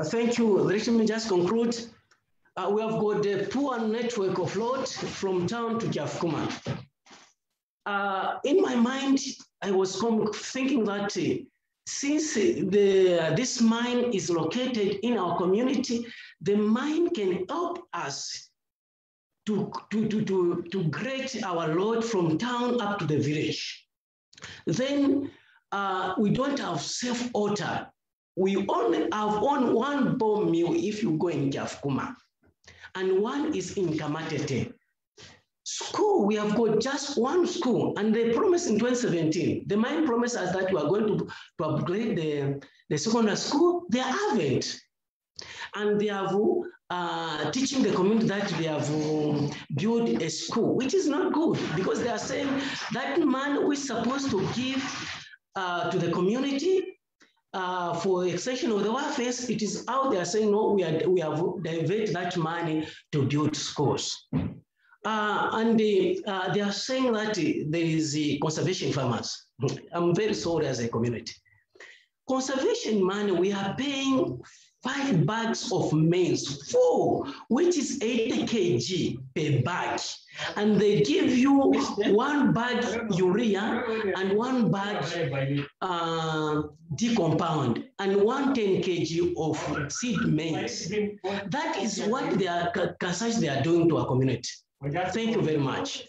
Thank you. Let me just conclude. We have got a poor network of load from town to Kyafuma. In my mind, I was thinking that since this mine is located in our community, the mine can help us to grade our load from town up to the village. Then we don't have self-water. We only have one bone mill if you go in Kyafuma, and one is in Kamatete. School, we have got just one school, and they promised in 2017, the mine promised us that we are going to upgrade the secondary school. They haven't. And they have teaching the community that they have built a school, which is not good, because they are saying that money we're supposed to give to the community for extension of the welfare, it is out there saying, no, we have diverted that money to build schools. And they are saying that there is conservation farmers. I'm very sorry as a community. Conservation money, we are paying 5 bags of maize, 4, which is 80 kg per bag. And they give you 1 bag urea and 1 bag decompound and 110 kg of seed maize. That is what they are doing to our community. Thank you very much.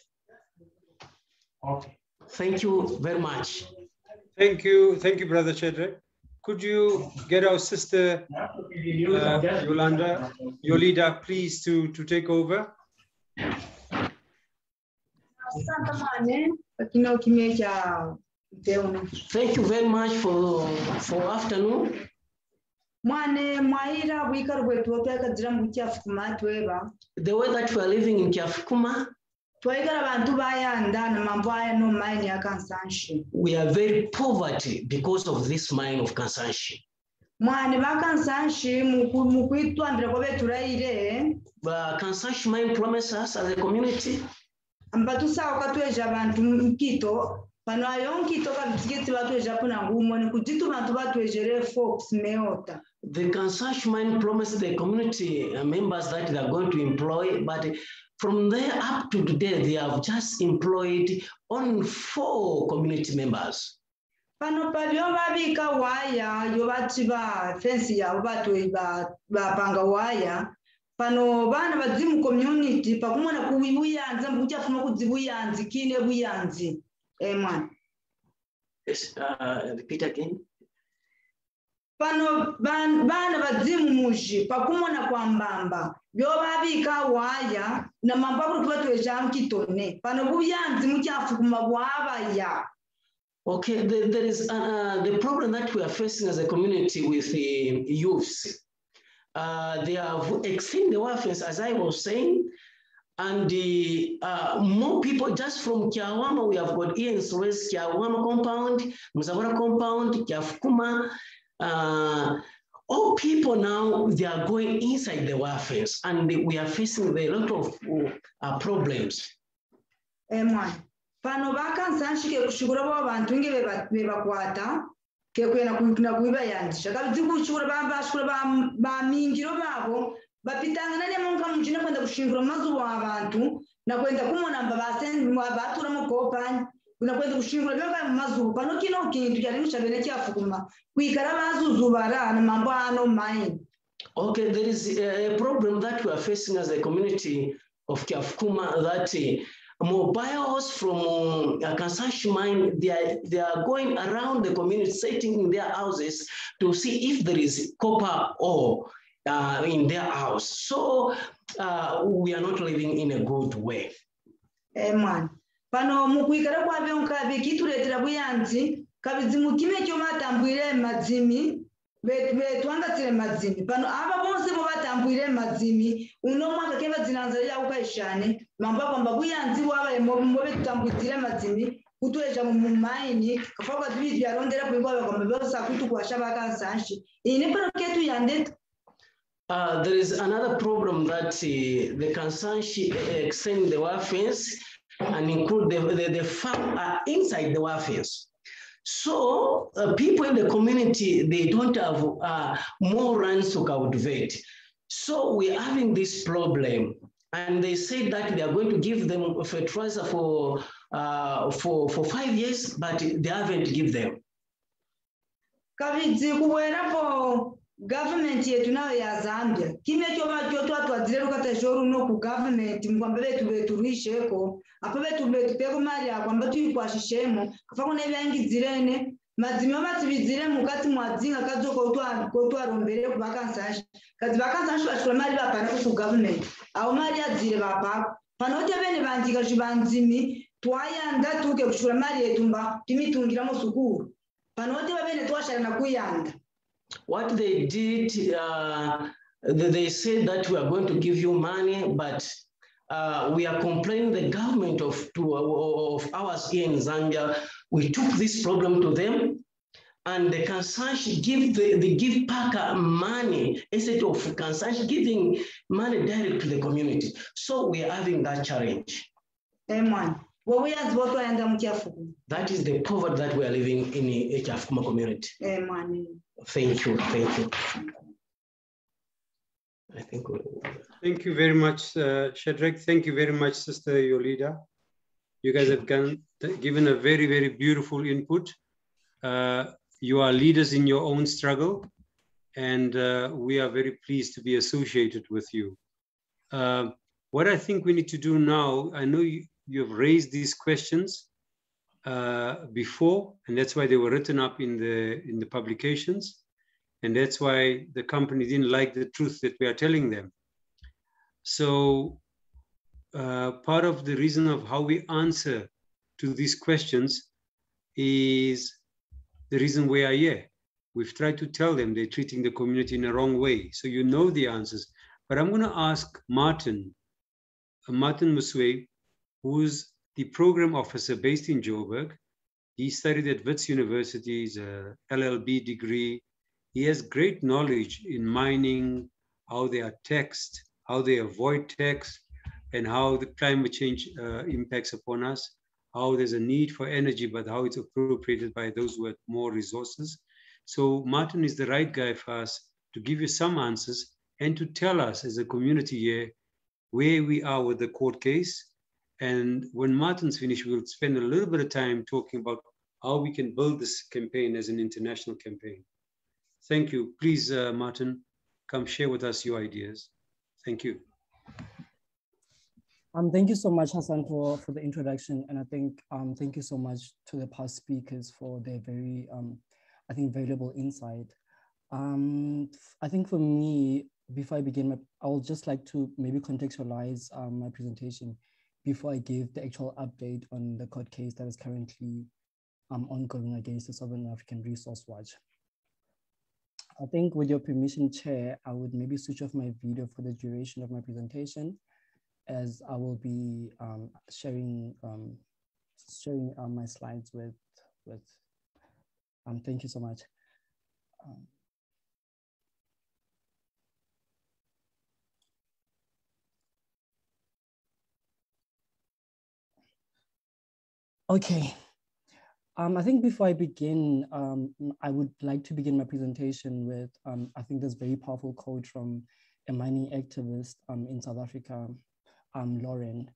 Okay. Thank you very much. Thank you, Brother Shedrack. Could you get our sister Yolida, please, to take over? Thank you very much for afternoon. The way that we are living in Kyafuma, we are very poverty because of this mine of Kansanshi. mwani vakansanshi mukuitwandira kwaveturaire Kansanshi mine promise us as a community. ambatusawo katweja vantu mkito pano ayo nkito kavitikiti vatweja puna ngumo ni kujitu vantu vatwejere folks meota. The Kansanshi mine promised the community members that they are going to employ, but from there up to today, they have just employed only 4 community members. Pano pavyo vavika waya yovati va fensi yavo vatwe vapanga waya pano vana vadzimu community pakumona kuuyanzi mbuchafuna kudzivuyanzi kine vuyanzi mwana. Yes, repeat again. Pano vana vadzimu mushi pakumona kwa mbamba vyovavika waya na mambo akuri kuvatweja mkitone pano vuyanzi muchafukuma wavaya. Okay, there is the problem that we are facing as a community with the youths. They have extended the warfare, as I was saying, and more people just from Kiawama. We have got here in Suez, Kiawama compound, Muzabara compound, Kiafukuma. All people now, they are going inside the warfare, and we are facing a lot of problems. Pano vakansanshi ke kushukura vantu nge vevakwata ke kuena kuiva yanzi shakavidzi kushukura va mingiro vavo vapitangana nemonga mujina kwenda kushingura mazuva avantu na kwenda kumonamba vatura mugopani kuna kwenda kushingura veva mazuva pano kino kintu kyali chavene kyafukuma kuikara vazuzuvara na mambo ano mine. Okay, there is a problem that we are facing as a community of Kiafukuma that mobiles from Kansanshi mine, they are going around the community, setting in their houses to see if there is copper ore in their house. So we are not living in a good way. Man, pano mukuikara kwa vionka vikituletera buyanzi kabizimu kime kyo matambwire madzimi vetwangatire madzimi pano ava bonse mo vatambwire madzimi uno mwaka keva dzinanza ya ukaishane mamba kwamba buyanzi wava mo vetambwire madzimi kutoeja mu mine kafa vivi yarondera kwingwa kwamba vyosa kutu kwa shaba Kansanshi ine pano ketu yande. There is another problem that the Kansanshi extend the warfence and include the farm inside the warfence. So people in the community, they don't have more lands to cultivate. So we're having this problem. And they said that they are going to give them fertilizer for 5 years, but they haven't given them. Kavidzi kuwerapo government yetu nayo ya Zambia. Kimya kyo twatwadzire rukatashoro no ku government mkwamba vetu ruisheko. Apa vetu peko mari akwamba tuyikwashishemo. Kafako nevyangizirene. Madzimyo mativizire mukati mwadzinga kadzoko kotwarombere ku Kansanshi. Kadzi Kansanshi vashura mari vapana ku government. Awo mari adzire vapako. Panote vene vanjika zvivanzimi twayanda tuke kushura mari yetumba timitungira musukuru. Panote vene twasharana kuyanda. What they did, they said that we are going to give you money, but we are complaining the government of ours here in Zambia. We took this problem to them, and the Kansanshi give back money instead of Kansanshi giving money direct to the community. So we are having that challenge. Amen. That is the poverty that we are living in the Kiafukuma community. Amen. Thank you. Thank you. I think thank you very much, Shadrach. Thank you very much, Sister Yolida. You guys have given a very, very beautiful input. You are leaders in your own struggle, and we are very pleased to be associated with you. What I think we need to do now, I know you have raised these questions before, and that's why they were written up in the publications. And that's why the company didn't like the truth that we are telling them. So part of the reason of how we answer to these questions is the reason we are here. We've tried to tell them they're treating the community in a wrong way. So you know the answers. But I'm going to ask Martin Muswe, who's the program officer based in Joburg. He studied at Wits University, he's a LLB degree. He has great knowledge in mining, how they are taxed, how they avoid tax, and how the climate change impacts upon us, how there's a need for energy, but how it's appropriated by those who have more resources. So Martin is the right guy for us to give you some answers and to tell us as a community here where we are with the court case. And when Martin's finished, we'll spend a little bit of time talking about how we can build this campaign as an international campaign. Thank you. Please, Martin, come share with us your ideas. Thank you. Thank you so much, Hassan, for the introduction. And I think thank you so much to the past speakers for their very, I think, valuable insight. I think for me, before I begin, I would just like to maybe contextualize my presentation before I give the actual update on the court case that is currently ongoing against the Southern African Resource Watch. I think with your permission, Chair, I would maybe switch off my video for the duration of my presentation, as I will be sharing my slides with thank you so much. Okay. I think before I begin, I would like to begin my presentation with, I think, this very powerful quote from a mining activist in South Africa, Lauren.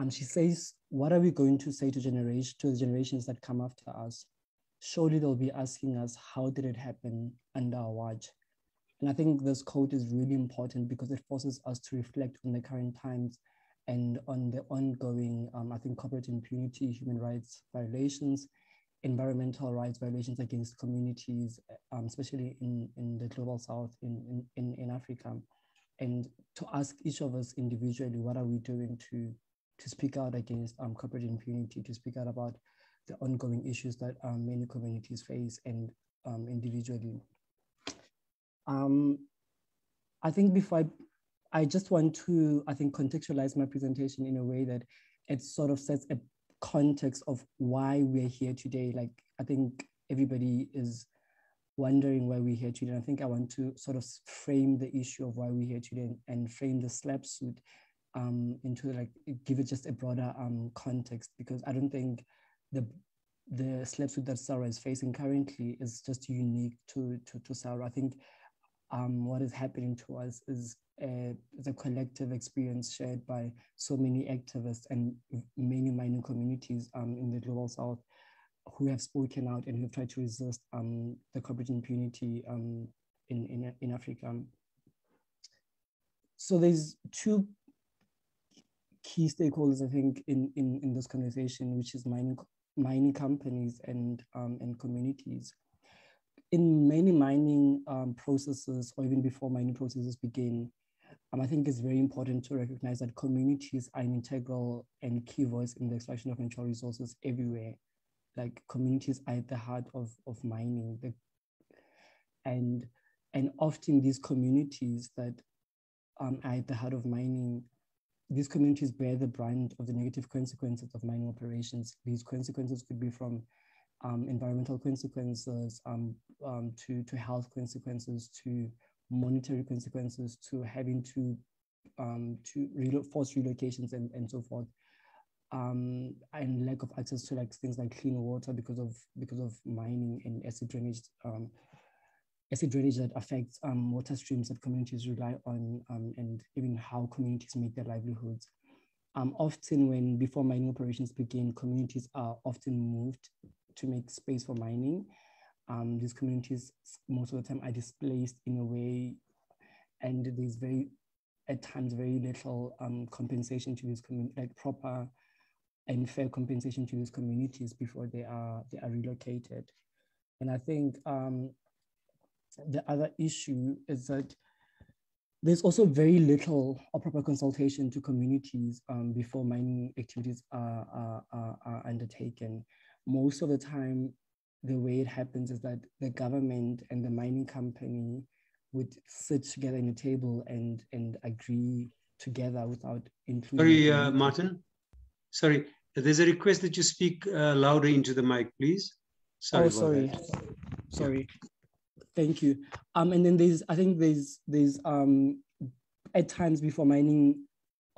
She says, "What are we going to say to the generations that come after us? Surely they'll be asking us, how did it happen under our watch?" And I think this quote is really important because it forces us to reflect on the current times and on the ongoing, I think, corporate impunity, human rights violations, environmental rights violations against communities, especially in the global south, in Africa. And to ask each of us individually, what are we doing to speak out against corporate impunity, to speak out about the ongoing issues that many communities face, and individually. I think before I just want to, I think, contextualize my presentation in a way that it sort of sets a context of why we're here today. Like, I think everybody is wondering why we're here today. And I think I want to sort of frame the issue of why we're here today and frame the SLAP suit into, like, give it just a broader context, because I don't think the SLAP suit that SARW is facing currently is just unique to SARW. I think what is happening to us is a collective experience shared by so many activists and many mining communities in the global south who have spoken out and who have tried to resist the corporate impunity in Africa. So there's two key stakeholders, I think, in this conversation, which is mining companies and communities. In many mining processes, or even before mining processes begin, I think it's very important to recognize that communities are an integral and key voice in the extraction of natural resources everywhere. Like, communities are at the heart of mining. And often these communities that are at the heart of mining, these communities bear the brunt of the negative consequences of mining operations. These consequences could be from environmental consequences to health consequences, to monetary consequences, to having to force relocations and so forth, and lack of access to, like, things like clean water because of mining and acid drainage that affects water streams that communities rely on, and even how communities make their livelihoods. Often before mining operations begin, communities are often moved to make space for mining. These communities, most of the time, are displaced in a way, and there's at times very little compensation to these communities, like proper and fair compensation to these communities before they are relocated. And I think the other issue is that there's also very little or proper consultation to communities before mining activities are undertaken. Most of the time, the way it happens is that the government and the mining company would sit together in a table and agree together without including. Sorry, Martin. Sorry, there's a request that you speak louder into the mic, please. Sorry. Oh, sorry. Sorry. Thank you. And then I think there's at times before mining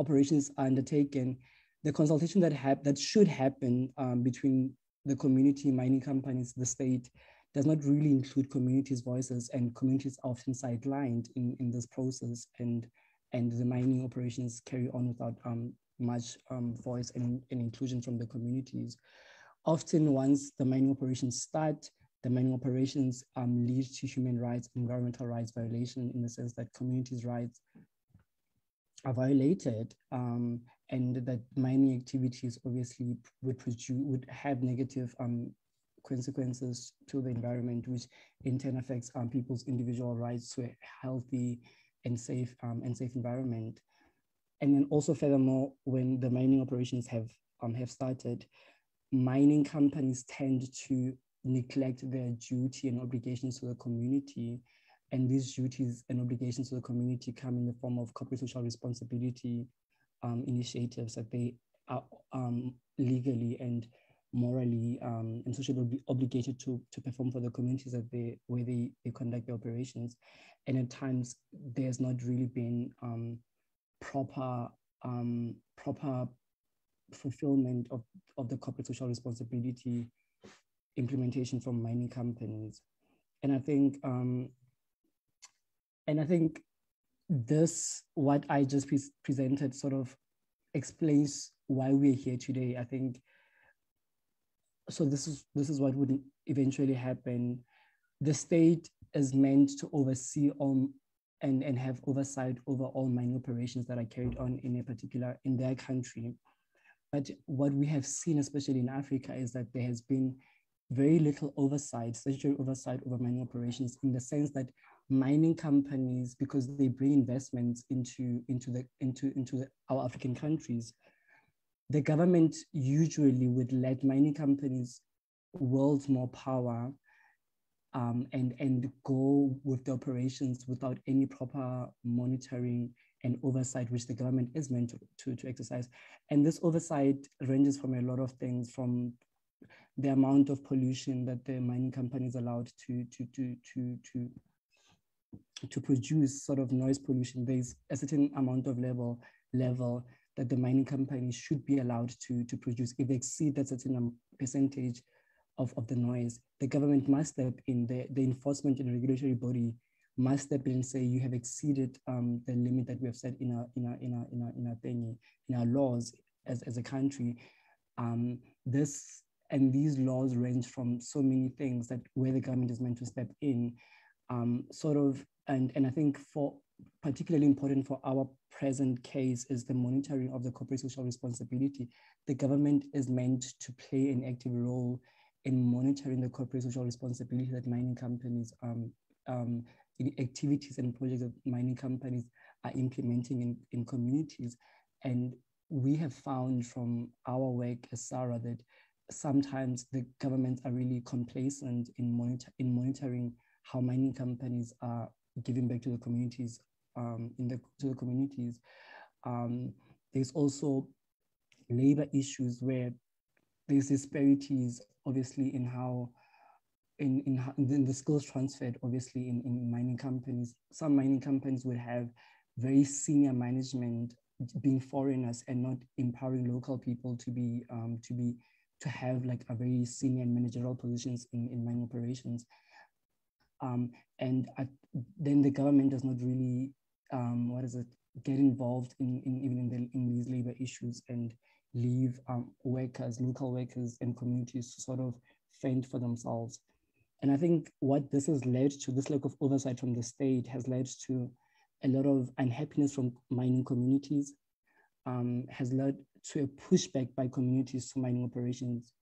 operations are undertaken, the consultation that should happen between the community, mining companies, the state, does not really include communities' voices, and communities are often sidelined in this process, and the mining operations carry on without much voice and inclusion from the communities. Often once the mining operations start, the mining operations lead to human rights, environmental rights violation, in the sense that communities' rights are violated, and that mining activities obviously would have negative consequences to the environment, which in turn affects people's individual rights to a healthy and safe environment. And then also furthermore, when the mining operations have started, mining companies tend to neglect their duty and obligations to the community. And these duties and obligations to the community come in the form of corporate social responsibility initiatives that they are legally and morally and socially obligated to perform for the communities where they conduct their operations. And at times there's not really been proper fulfillment of the corporate social responsibility implementation from mining companies. And I think this, what I just presented, sort of explains why we're here today. I think so. This is what would eventually happen. The state is meant to oversee all and have oversight over all mining operations that are carried on in their country. But what we have seen, especially in Africa, is that there has been very little oversight, statutory oversight over mining operations, in the sense that mining companies, because they bring investments into our African countries, the government usually would let mining companies wield more power and go with the operations without any proper monitoring and oversight, which the government is meant to exercise. And this oversight ranges from a lot of things, from the amount of pollution that the mining companies allowed to produce, sort of noise pollution. There's a certain amount of level that the mining companies should be allowed to produce. If they exceed that certain percentage of the noise, the government must step in, the enforcement and regulatory body must step in and say, you have exceeded the limit that we have set in our laws as a country. These laws range from so many things that where the government is meant to step in, and I think particularly important for our present case is the monitoring of the corporate social responsibility. The government is meant to play an active role in monitoring the corporate social responsibility that mining companies, the activities and projects that mining companies are implementing in communities. And we have found from our work as SARW that sometimes the governments are really complacent in monitoring how mining companies are giving back to the communities. There's also labor issues where there's disparities, obviously, in how in the skills transferred, obviously, in mining companies. Some mining companies would have very senior management being foreigners and not empowering local people to have like a very senior and managerial positions in mining operations. Then the government does not really get involved in these labor issues and leave local workers and communities to sort of fend for themselves. And I think what this has led to, this lack of oversight from the state, has led to a lot of unhappiness from mining communities, has led to a pushback by communities to mining operations.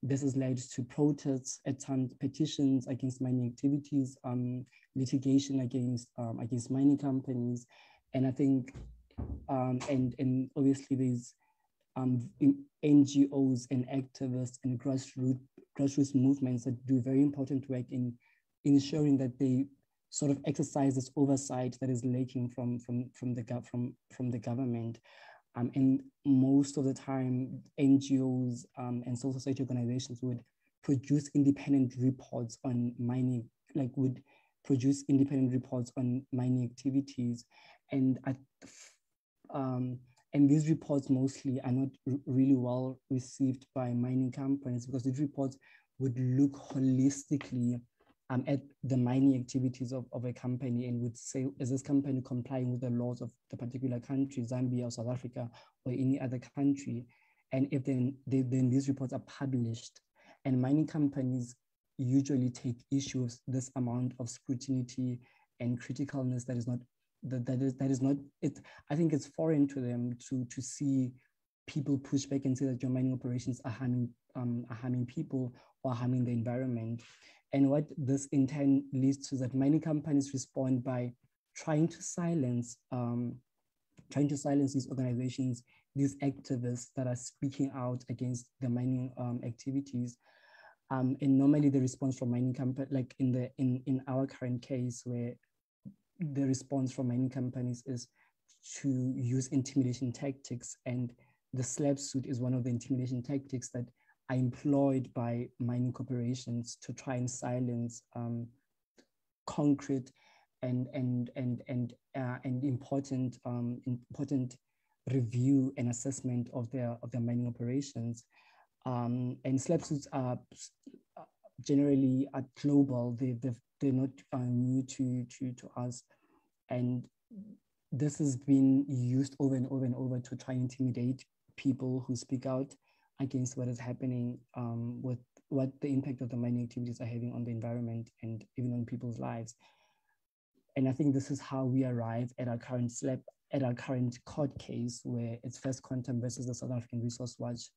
This has led to protests, at times petitions against mining activities, litigation against mining companies. And I think, and obviously there's NGOs and activists and grassroots movements that do very important work in ensuring that they sort of exercise this oversight that is lacking from the government. And most of the time, NGOs and civil society organizations would produce independent reports on mining would produce independent reports on mining activities, and these reports mostly are not really well received by mining companies, because these reports would look holistically at the mining activities of a company and would say, is this company complying with the laws of the particular country, Zambia or South Africa or any other country? And if then these reports are published, and mining companies usually take issue with this amount of scrutiny and criticalness that is not, I think it's foreign to them to see people push back and say that your mining operations are harming people or harming the environment. And what this in turn leads to is that mining companies respond by trying to silence these organizations, these activists that are speaking out against the mining activities. And normally the response from mining companies, like in our current case, where the response from mining companies is to use intimidation tactics, and the SLAP suit is one of the intimidation tactics that are employed by mining corporations to try and silence concrete and important review and assessment of their mining operations. And SLAP suits are generally global. They're not new to us, and this has been used over and over and over to try and intimidate people who speak out against what is happening, with what the impact of the mining activities are having on the environment and even on people's lives. And I think this is how we arrive at our current current court case, where it's First Quantum versus the South African Resource Watch.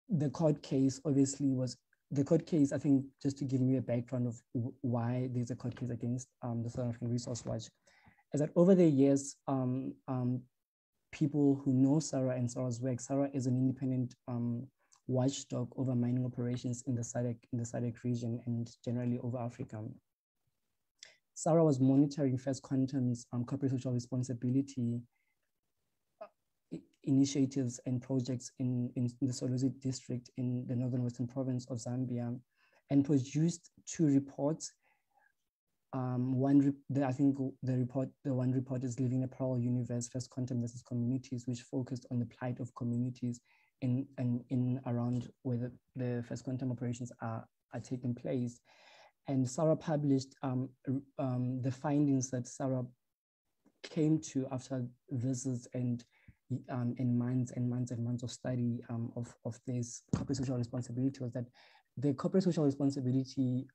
The court case obviously was, I think, just to give you a background of why there's a court case against the South African Resource Watch, is that over the years, people who know SARW and SARW's work, SARW is an independent watchdog over mining operations in the SADC region and generally over Africa. SARW was monitoring First Quantum's corporate social responsibility initiatives and projects in the SARW district in the Northern Western Province of Zambia, and produced 2 reports. I think the one report is Living a Parallel Universe, First Quantum versus Communities, which focused on the plight of communities in around where the First Quantum operations are taking place. And SARW published the findings that SARW came to after visits and months and months of study of this corporate social responsibility, was that the corporate social responsibility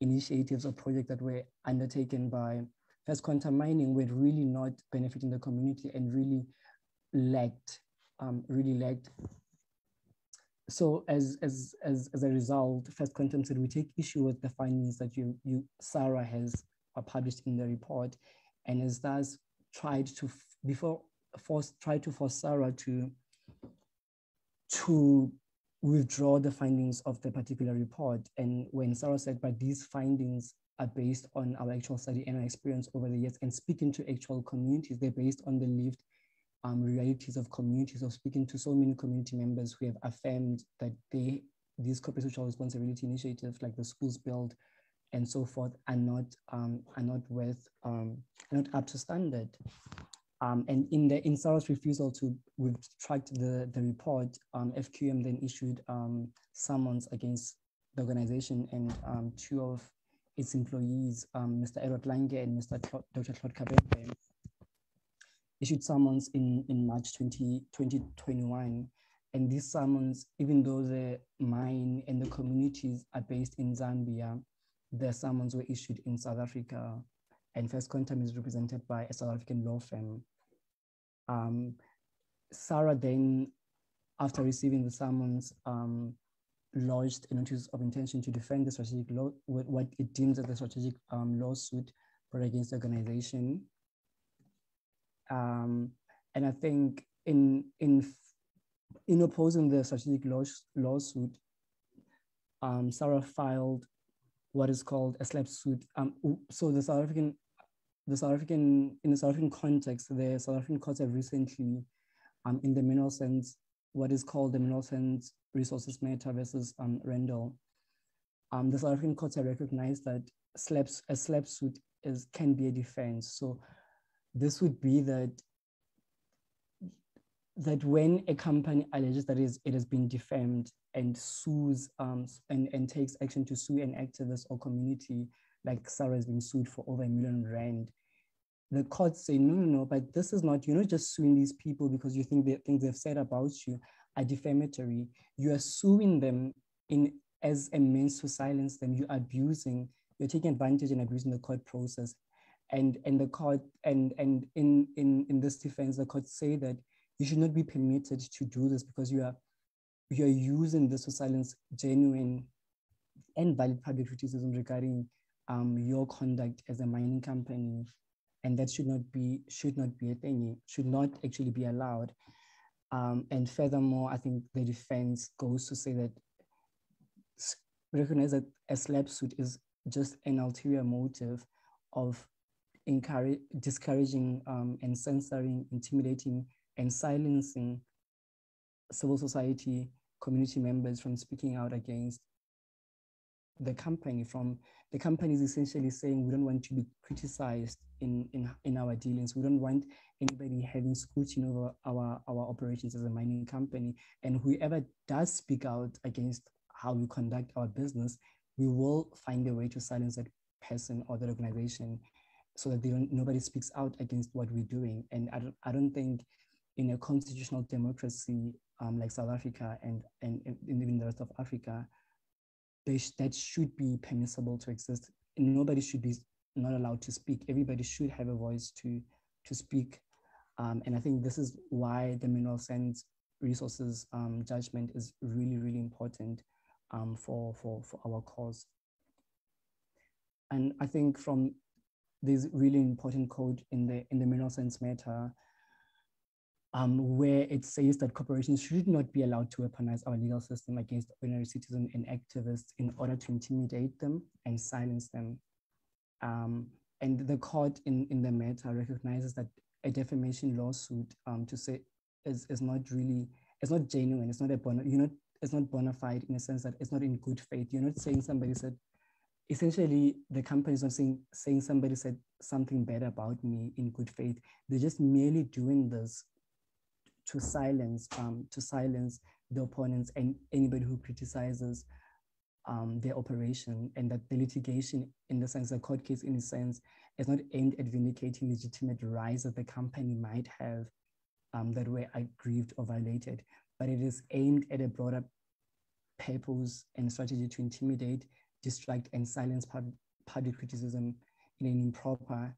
initiatives or projects that were undertaken by First Quantum Mining were really not benefiting the community and really lacked. So as a result, First Quantum said, we take issue with the findings that SARW has published in the report, and has thus tried to force SARW to withdraw the findings of the particular report. And when SARW said, but these findings are based on our actual study and our experience over the years, and speaking to actual communities, they're based on the lived realities of communities, of speaking to so many community members who have affirmed that these corporate social responsibility initiatives, like the schools build and so forth, are not up to standard. And in SARW's refusal to retract the report, FQM then issued summons against the organization, and 2 of its employees, Mr. Edward Lange and Mr. Dr. Claude Kabembe, issued summons in March 2021. And these summons, even though the mine and the communities are based in Zambia, the summons were issued in South Africa, and First Quantum is represented by a South African law firm. SARW then, after receiving the summons, lodged a notice of intention to defend the strategic law, what it deems as the strategic lawsuit brought against the organization. And I think in opposing the strategic lawsuit, SARW filed what is called a SLAP suit. So in the South African context, the South African courts have recently, in the mineral sense, what is called the mineral sands resources matter versus Randall, the South African courts have recognized that a SLAP suit can be a defense. So this would be that when a company alleges that it has been defamed and sues and takes action to sue an activist or community, like SARW has been sued for over R1 million, the courts say, no, but this is not, you're not just suing these people because you think the things they've said about you are defamatory. You are suing them as a means to silence them. You're taking advantage and abusing the court process. And the court, and in this defense, the courts say that you should not be permitted to do this because you are using this to silence genuine and valid public criticism regarding your conduct as a mining company. And that should not be a thing, should not actually be allowed. And furthermore, I think the defense goes to say that recognize that a SLAP suit is just an ulterior motive of discouraging and censoring, intimidating, and silencing civil society community members from speaking out against the company. The company is essentially saying we don't want to be criticized in our dealings. We don't want anybody having scrutiny over our operations as a mining company. And whoever does speak out against how we conduct our business, we will find a way to silence that person or that organization so that nobody speaks out against what we're doing. And I don't think in a constitutional democracy like South Africa and even the rest of Africa, that should be permissible to exist. And nobody should be not allowed to speak. Everybody should have a voice to speak. And I think this is why the mineral sands resources judgment is really, really important for our cause. And I think from this really important code in the mineral sands matter, where it says that corporations should not be allowed to weaponize our legal system against ordinary citizens and activists in order to intimidate them and silence them. And the court in the matter recognizes that a defamation lawsuit to say is not genuine. It's not it's not bona fide in a sense that it's not in good faith. You're not saying somebody said, essentially the company is not saying somebody said something bad about me in good faith. They're just merely doing this to silence the opponents and anybody who criticizes their operation, and that the litigation, in the sense, the court case in a sense, is not aimed at vindicating legitimate rights that the company might have that were aggrieved or violated, but it is aimed at a broader purpose and strategy to intimidate, distract, and silence public criticism in an improper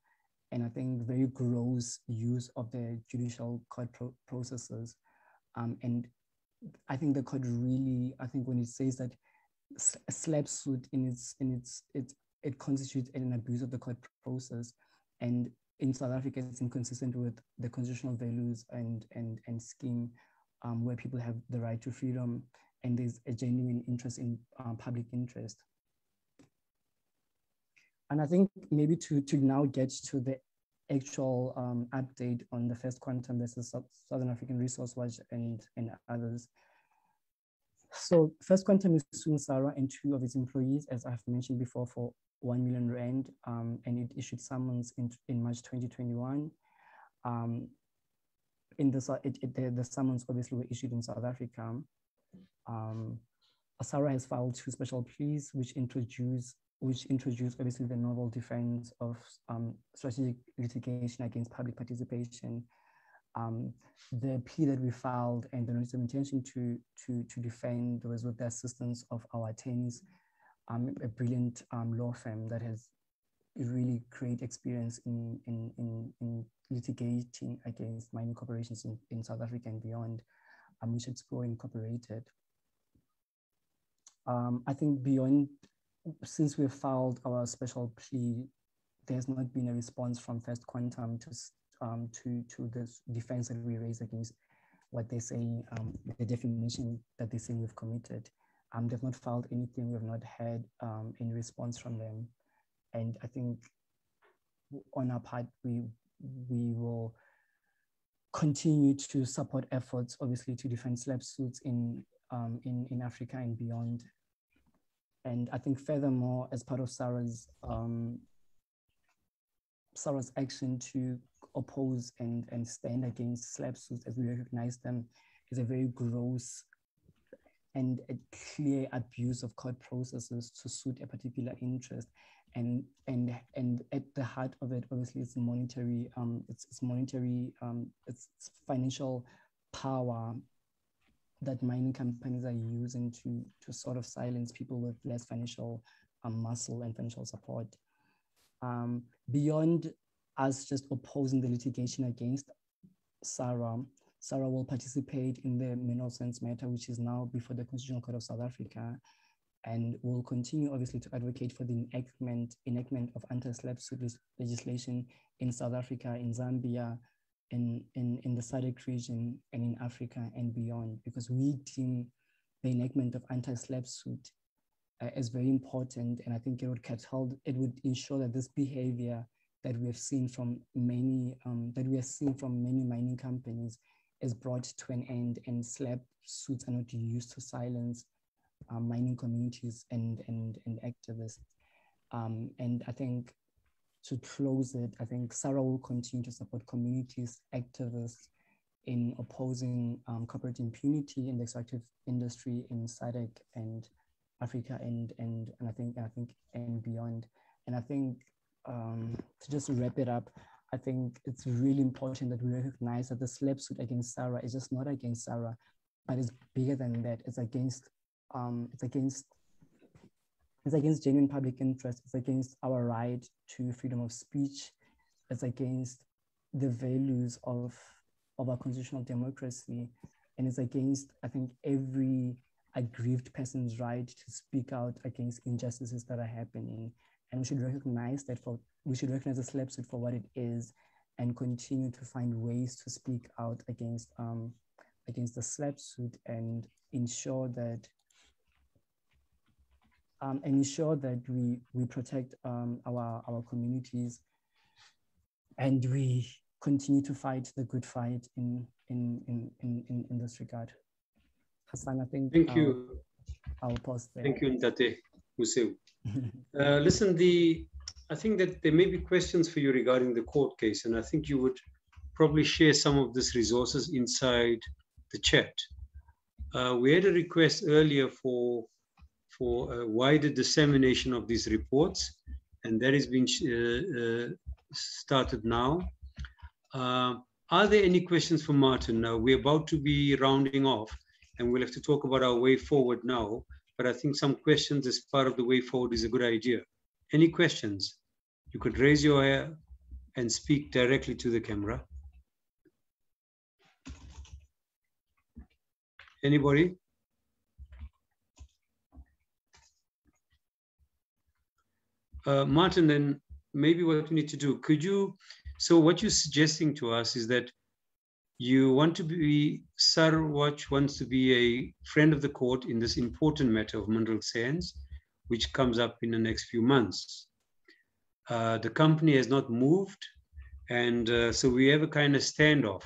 and I think very gross use of the judicial court processes. And I think the court really, I think when it says that a SLAP suit it constitutes an abuse of the court process, and in South Africa it's inconsistent with the constitutional values and scheme where people have the right to freedom and there's a genuine interest in public interest. And I think maybe to now get to the actual update on the First Quantum versus Southern African Resource Watch and others. So First Quantum is suing SARW and 2 of its employees, as I've mentioned before, for R1 million, and it issued summons in March 2021. The summons obviously were issued in South Africa. SARW has filed 2 special pleas, which introduce obviously the novel defense of strategic litigation against public participation. The plea that we filed and the notice of intention to defend was with the assistance of our attorneys, a brilliant law firm that has really great experience in litigating against mining corporations in South Africa and beyond, which Explore Incorporated. I think since we filed our special plea, there's not been a response from First Quantum to this defense that we raised against what they say, the defamation that they say we've committed. They've not filed anything. We've not had any response from them. And I think on our part, we will continue to support efforts, obviously, to defend SLAP suits in Africa and beyond. And I think furthermore, as part of SARW's action to oppose and stand against SLAP suits as we recognize them, is a very gross and a clear abuse of court processes to suit a particular interest. And at the heart of it, obviously, it's monetary, it's financial power that mining companies are using to sort of silence people with less financial muscle and financial support. Beyond us just opposing the litigation against SARW, SARW will participate in the Mineral Sands matter, which is now before the Constitutional Court of South Africa, and will continue obviously to advocate for the enactment of anti-SLAP suit legislation in South Africa, in Zambia, in the SADC region, and in Africa and beyond, because we deem the enactment of anti-SLAP suit as very important, and I think it would ensure that this behavior that we have seen from many mining companies is brought to an end, and SLAP suits are not used to silence mining communities and activists. And I think to close it, I think SARW will continue to support communities, activists in opposing corporate impunity in the extractive industry in SADC and Africa and I think and beyond. And I think to just wrap it up, I think it's really important that we recognize that the SLAP suit against SARW is just not against SARW, but it's bigger than that. It's against genuine public interest. It's against our right to freedom of speech. It's against the values of our constitutional democracy. And it's against, I think, every aggrieved person's right to speak out against injustices that are happening. And we should recognize the SLAP suit for what it is, and continue to find ways to speak out against the SLAP suit and ensure that we protect our communities, and we continue to fight the good fight in this regard. Hassan, I think thank you. I'll pause there. Thank you, Ntate Museu. Listen, I think that there may be questions for you regarding the court case, and I think you would probably share some of these resources inside the chat. We had a request earlier for a wider dissemination of these reports, and that has been started now. Are there any questions for Martin? Now, we're about to be rounding off, and we'll have to talk about our way forward now, but I think some questions as part of the way forward is a good idea. Any questions? You could raise your hand and speak directly to the camera. Anybody? Martin, then maybe what we need to do, so what you're suggesting to us is that you want to be, SARWatch wants to be a friend of the court in this important matter of mineral sands, which comes up in the next few months. The company has not moved, and so we have a kind of standoff.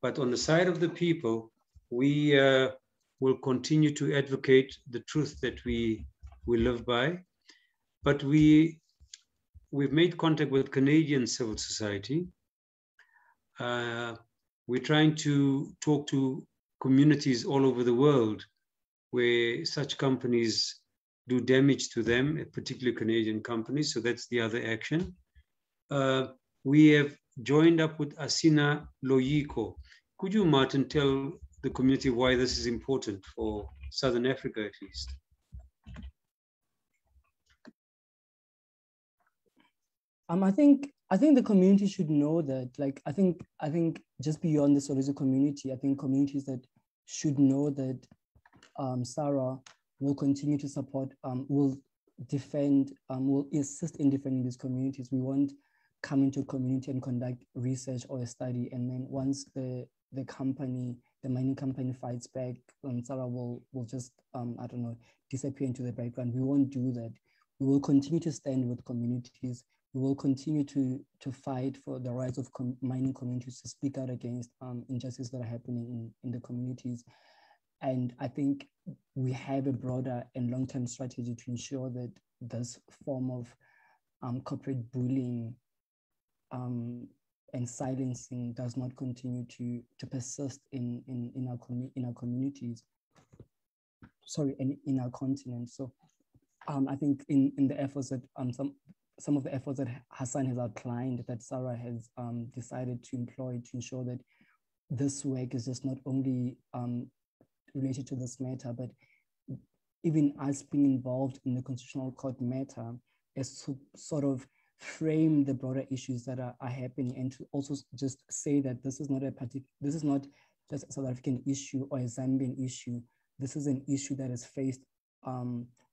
But on the side of the people, we will continue to advocate the truth that we live by. But we've made contact with Canadian civil society. We're trying to talk to communities all over the world where such companies do damage to them, particularly Canadian companies. So that's the other action. We have joined up with Asina Loyiko. Could you, Martin, tell the community why this is important for Southern Africa, at least? I think the community should know that, like, I think just beyond the Soweto community, I think communities that should know that SARW will continue to support, will defend, will assist in defending these communities. We won't come into a community and conduct research or a study, and then once the mining company fights back, SARW will just, I don't know, disappear into the background. We won't do that. We will continue to stand with communities. We will continue to fight for the rights of mining communities to speak out against injustices that are happening in the communities. And I think we have a broader and long-term strategy to ensure that this form of corporate bullying and silencing does not continue to persist in our communities. Sorry, in our continent. So I think in the efforts that some of the efforts that Hassan has outlined, that SARW has decided to employ to ensure that this work is just not only related to this matter, but even us being involved in the Constitutional Court matter is to sort of frame the broader issues that are happening, and to also just say that this is not just a South African issue or a Zambian issue. This is an issue that is faced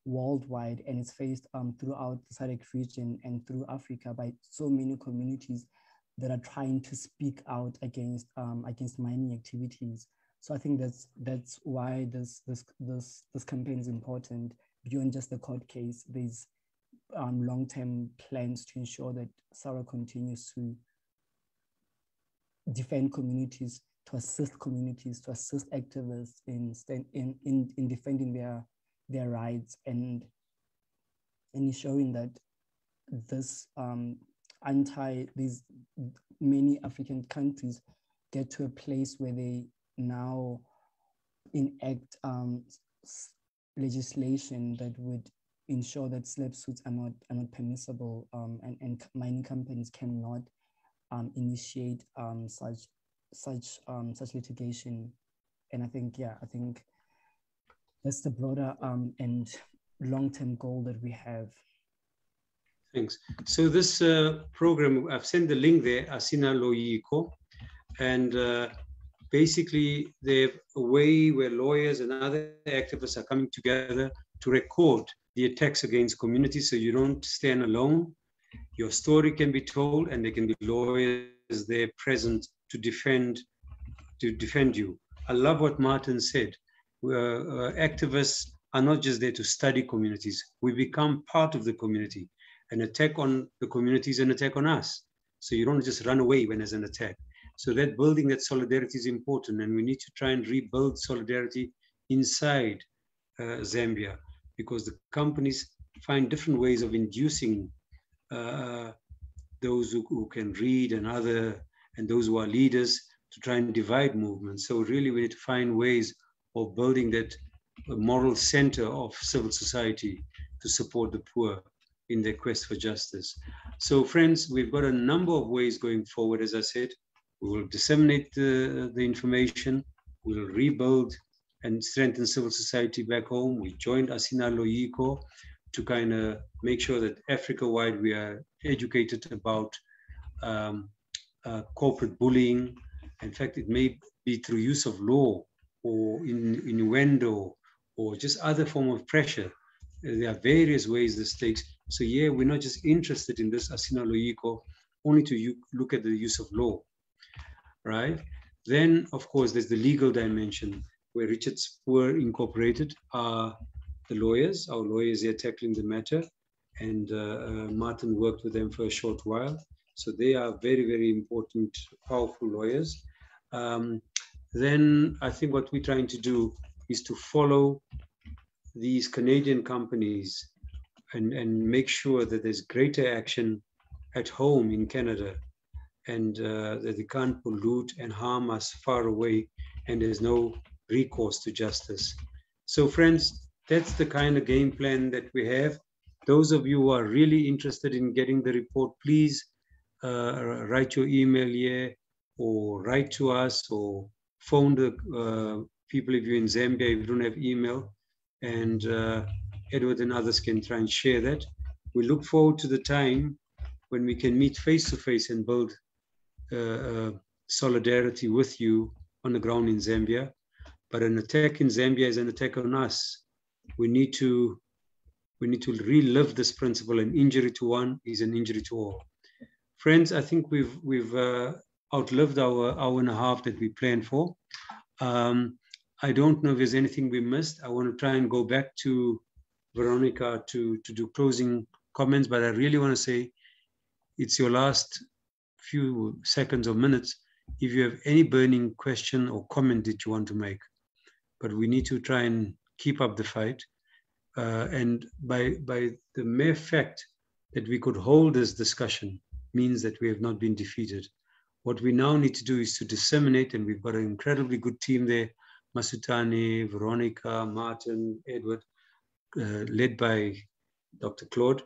worldwide, and it's faced throughout the SADC region and through Africa by so many communities that are trying to speak out against mining activities. So I think that's why this campaign is important. Beyond just the court case, there's long-term plans to ensure that SARW continues to defend communities, to assist activists in defending their rights, and ensuring that this these many African countries get to a place where they now enact legislation that would ensure that slave suits are not permissible, and mining companies cannot initiate such litigation. And I think that's the broader and long-term goal that we have. Thanks. So this program, I've sent the link there, Asina Loyiko, and basically they have a way where lawyers and other activists are coming together to record the attacks against communities, so you don't stand alone. Your story can be told, and there can be lawyers there present to defend you. I love what Martin said. Activists are not just there to study communities. We become part of the community. An attack on the community is an attack on us. So you don't just run away when there's an attack. So that building that solidarity is important, and we need to try and rebuild solidarity inside Zambia, because the companies find different ways of inducing those who can read and those who are leaders to try and divide movements. So really we need to find ways of building that moral center of civil society to support the poor in their quest for justice. So friends, we've got a number of ways going forward. As I said, we will disseminate the information, we'll rebuild and strengthen civil society back home. We joined Asina Loyiko to kind of make sure that Africa-wide we are educated about corporate bullying. In fact, it may be through use of law or innuendo or just other form of pressure. There are various ways this takes. So yeah, we're not just interested in this Asina Loyiko only to look at the use of law, right? Then, of course, there's the legal dimension where Richard Spoor Incorporated are the lawyers. Our lawyers here tackling the matter, and Martin worked with them for a short while. So they are very, very important, powerful lawyers. Then I think what we're trying to do is to follow these Canadian companies and make sure that there's greater action at home in Canada, and that they can't pollute and harm us far away, and there's no recourse to justice. So friends, that's the kind of game plan that we have. Those of you who are really interested in getting the report, please write your email here, or write to us, or phone the people if you're in Zambia, if you don't have email, and Edward and others can try and share that. We look forward to the time when we can meet face to face and build solidarity with you on the ground in Zambia. But an attack in Zambia is an attack on us. We need to relive this principle: an injury to one is an injury to all. Friends, I think we've outlived our hour and a half that we planned for. I don't know if there's anything we missed. I want to try and go back to Veronica to do closing comments, but I really want to say it's your last few seconds or minutes. If you have any burning question or comment that you want to make, but we need to try and keep up the fight. And by the mere fact that we could hold this discussion means that we have not been defeated. What we now need to do is to disseminate, and we've got an incredibly good team there, Masutani, Veronica, Martin, Edward, led by Dr. Claude.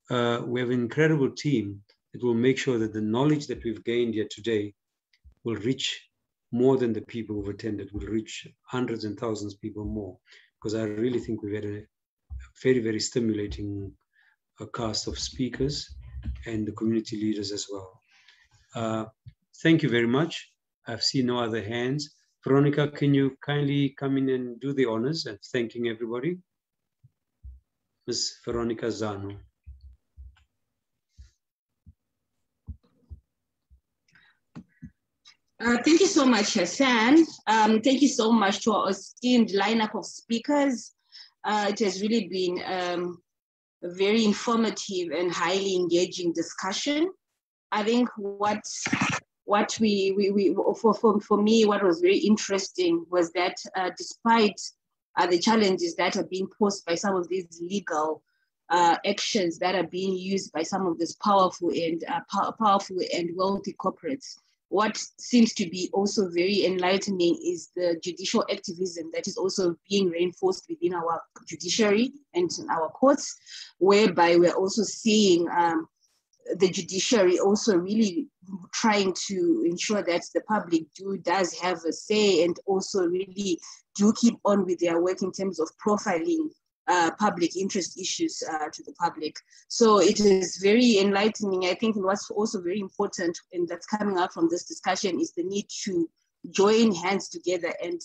We have an incredible team that will make sure that the knowledge that we've gained here today will reach more than the people who've attended, will reach hundreds and thousands of people more, because I really think we've had a very, very stimulating cast of speakers and the community leaders as well. Thank you very much. I've seen no other hands. Veronica, can you kindly come in and do the honors and thanking everybody? Ms. Veronica Zano. Thank you so much, Hassan. Thank you so much to our esteemed lineup of speakers. It has really been a very informative and highly engaging discussion. I think for me, what was very interesting was that despite the challenges that are being posed by some of these legal actions that are being used by some of these powerful and wealthy corporates, what seems to be also very enlightening is the judicial activism that is also being reinforced within our judiciary and in our courts, whereby we're also seeing the judiciary also really trying to ensure that the public does have a say and also really do keep on with their work in terms of profiling public interest issues to the public. So it is very enlightening. I think what's also very important and that's coming out from this discussion is the need to join hands together and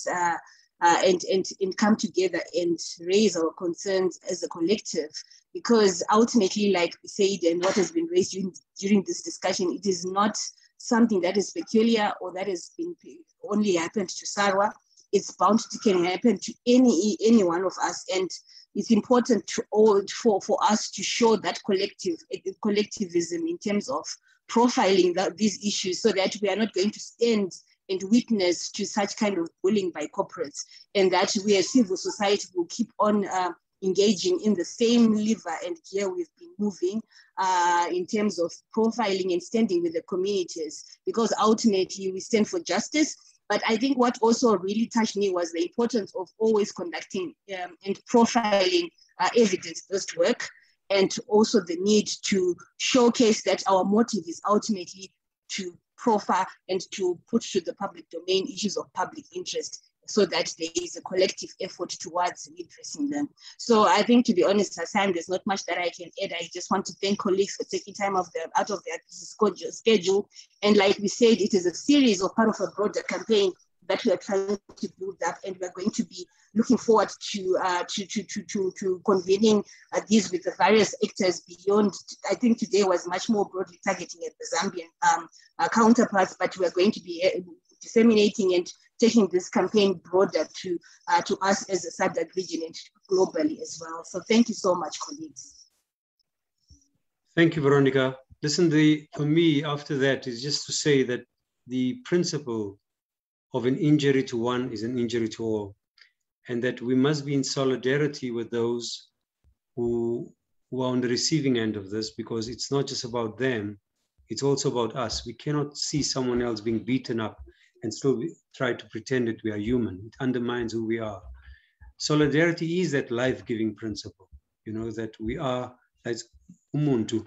come together and raise our concerns as a collective, because ultimately, like we said, and what has been raised during this discussion, it is not something that is peculiar or that has been only happened to SARW. It's bound to can happen to any one of us, and it's important for us to show that collectivism in terms of profiling these issues, so that we are not going to stand and witness to such kind of bullying by corporates, and that we as civil society will keep on engaging in the same lever and gear we've been moving in terms of profiling and standing with the communities, because ultimately we stand for justice. But I think what also really touched me was the importance of always conducting and profiling evidence-based work, and also the need to showcase that our motive is ultimately to profile and to put to the public domain issues of public interest, so that there is a collective effort towards addressing them. So I think, to be honest, Hassan, there's not much that I can add. I just want to thank colleagues for taking time out of their schedule. And like we said, it is a series or part of a broader campaign that we are trying to build up, and we're going to be looking forward to convening these with the various actors beyond. I think today was much more broadly targeting at the Zambian counterparts, but we're going to be disseminating and taking this campaign broader to us as a SADC region and globally as well. So thank you so much, colleagues. Thank you, Veronica. Listen, for me, after that is just to say that the principle of an injury to one is an injury to all, and that we must be in solidarity with those who are on the receiving end of this, because it's not just about them, it's also about us. We cannot see someone else being beaten up and still try to pretend that we are human. It undermines who we are. Solidarity is that life-giving principle, that we are, that's Ubuntu,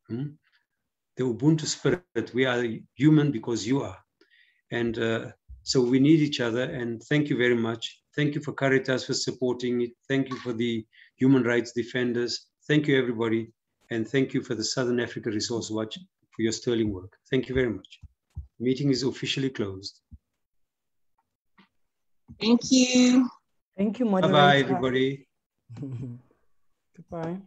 the Ubuntu spirit. We are human because you are. And so we need each other, and thank you very much. Thank you for Caritas for supporting it. Thank you for the human rights defenders. Thank you, everybody. And thank you for the Southern Africa Resource Watch for your sterling work. Thank you very much. The meeting is officially closed. Thank you. Thank you, moderator. Bye-bye, everybody. Goodbye.